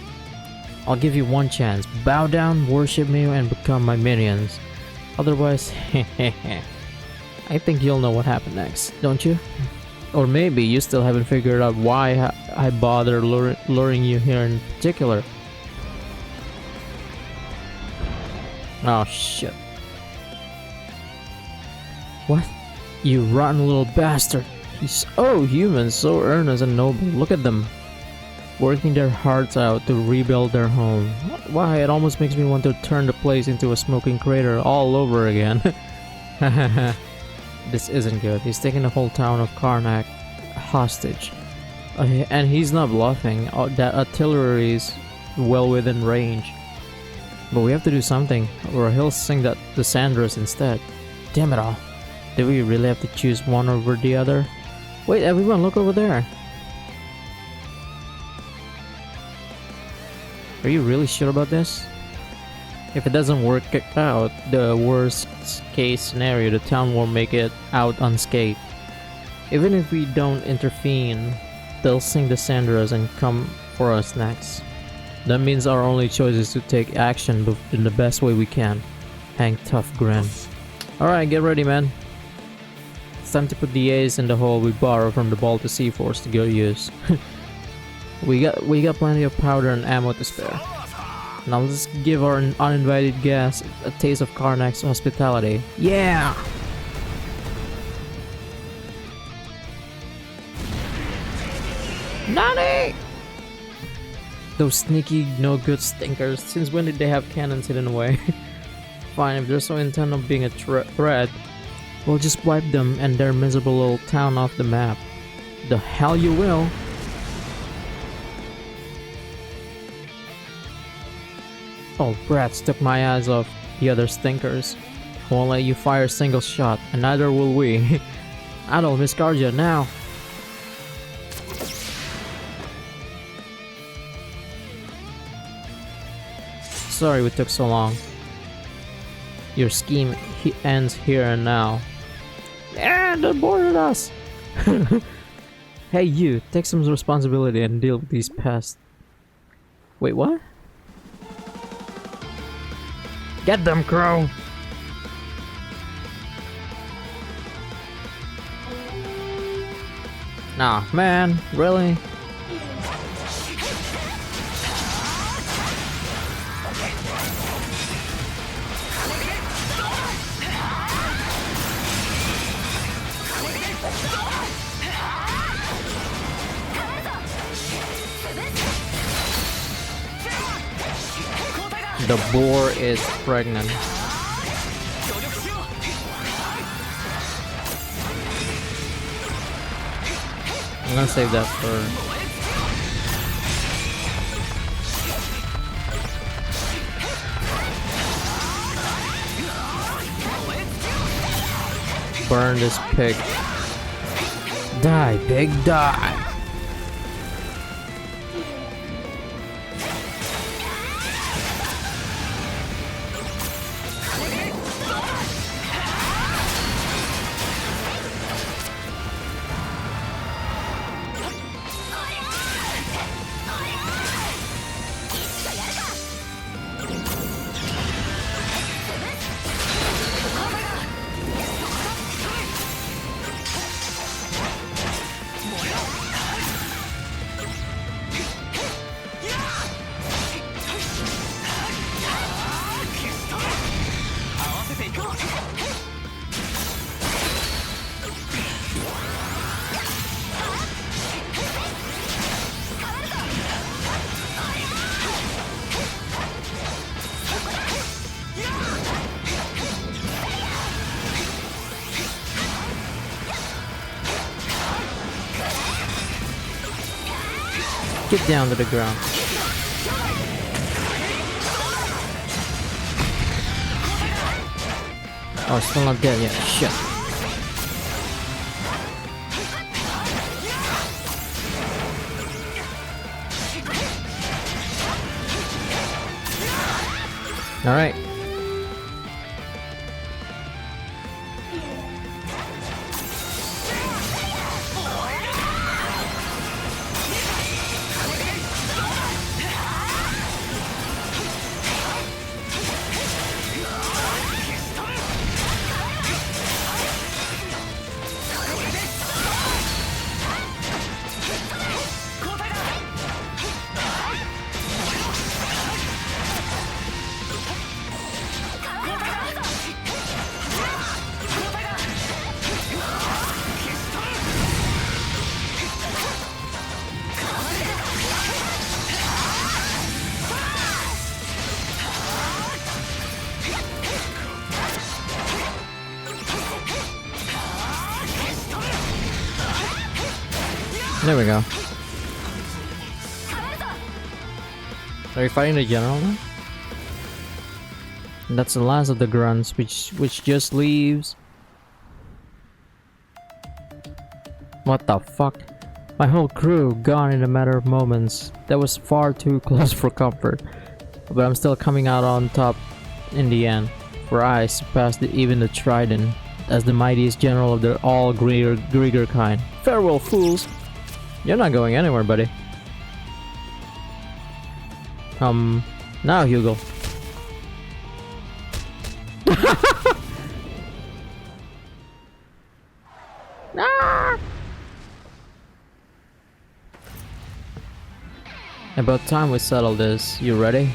A: I'll give you one chance. Bow down, worship me, and become my minions. Otherwise, I think you'll know what happened next, don't you? Or maybe you still haven't figured out why I bother luring you here in particular. Oh shit. What? You rotten little bastard. He's humans, so earnest and noble. Look at them. Working their hearts out to rebuild their home. Why, it almost makes me want to turn the place into a smoking crater all over again. This isn't good. He's taking the whole town of Karnak hostage. And he's not bluffing. That artillery's well within range. But we have to do something, or he'll sing the Sandras instead. Damn it all. Do we really have to choose one over the other? Wait, everyone, look over there. Are you really sure about this? If it doesn't work out, the worst case scenario, the town will make it out unscathed. Even if we don't intervene, they'll sing the Sandras and come for us next. That means our only choice is to take action in the best way we can. Hang tough, grin. Alright, get ready, man. It's time to put the A's in the hole we borrow from the Baltic Sea Force to go use. we got plenty of powder and ammo to spare. Now let's give our uninvited guests a taste of Karnak's hospitality. Yeah! Nani! Those sneaky, no-good stinkers. Since when did they have cannons hidden away? Fine, if they're so intent on being a threat, we'll just wipe them and their miserable little town off the map. The hell you will! Oh, brats took my eyes off the other stinkers. Won't let you fire a single shot, and neither will we. Adol, Miscardia, now! Sorry we took so long. Your scheme ends here and now. Yeah, they boarded us! Hey you, take some responsibility and deal with these pests. Wait, what? Get them, Crow! Nah, man, really? The boar is pregnant. I'm gonna save that for... burn this pig. Die, pig, die! Get down to the ground. Oh, still not dead yet. Shit. Alright. There we go. Are you fighting the general now? And that's the last of the grunts, which just leaves. What the fuck? My whole crew gone in a matter of moments. That was far too close for comfort. But I'm still coming out on top in the end, for I surpassed even the Trident as the mightiest general of the all Grieger kind. Farewell, fools! You're not going anywhere, buddy. Now, Hugo. Ah! About time we settle this. You ready?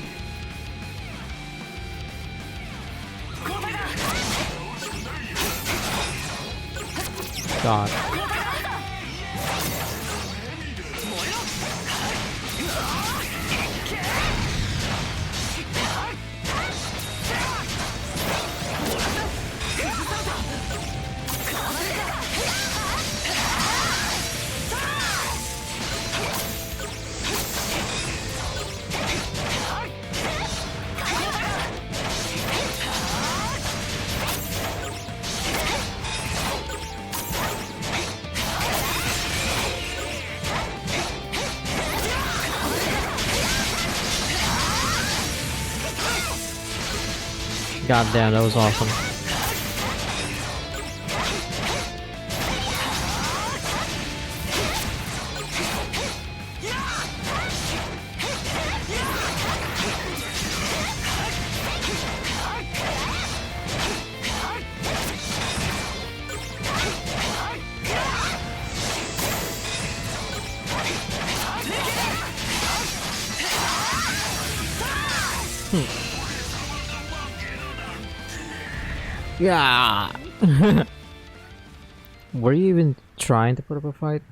A: God. God damn, that was awesome. Yeah. Were you even trying to put up a fight?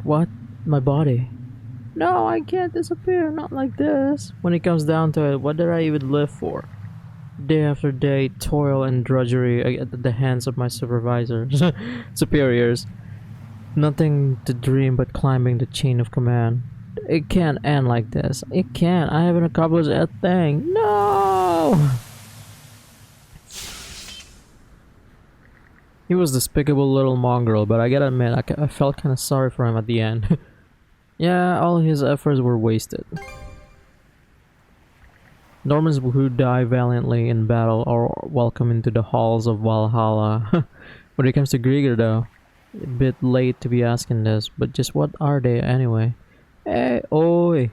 A: What? My body? No, I can't disappear, not like this. When it comes down to it, what did I even live for? Day after day, toil and drudgery at the hands of my supervisors, superiors. Nothing to dream but climbing the chain of command. It can't end like this. It can't. I haven't accomplished a thing. No! He was a despicable little mongrel, but I gotta admit, I felt kinda sorry for him at the end. Yeah, all his efforts were wasted. Normans who die valiantly in battle are welcome into the halls of Valhalla. When it comes to Grieger though, a bit late to be asking this, but just what are they anyway? Hey, oi!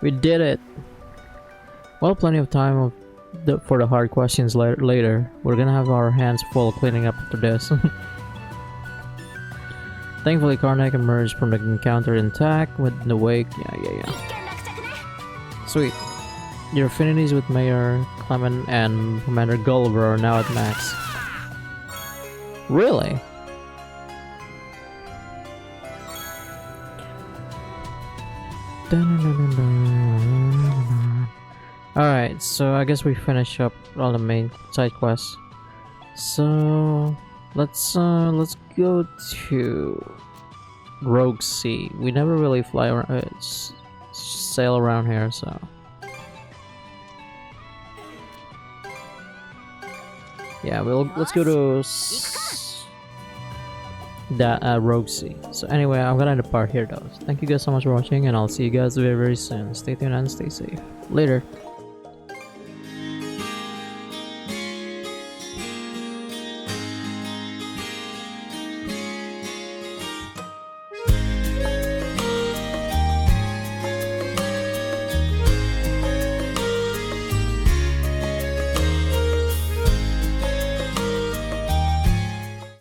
A: We did it! Well, plenty of time for the hard questions later. We're gonna have our hands full cleaning up after this. Thankfully, Karnak emerged from the encounter intact with the wake. Yeah. Sweet. Your affinities with Mayor Clement and Commander Gulliver are now at max. Really? Alright, so I guess we finish up all the main side quests. So let's go to Rogue Sea. We never really fly around, sail around here, so. Yeah, let's go to that Rogue Sea. So anyway, I'm gonna depart here though. Thank you guys so much for watching, and I'll see you guys very soon. Stay tuned and stay safe. Later.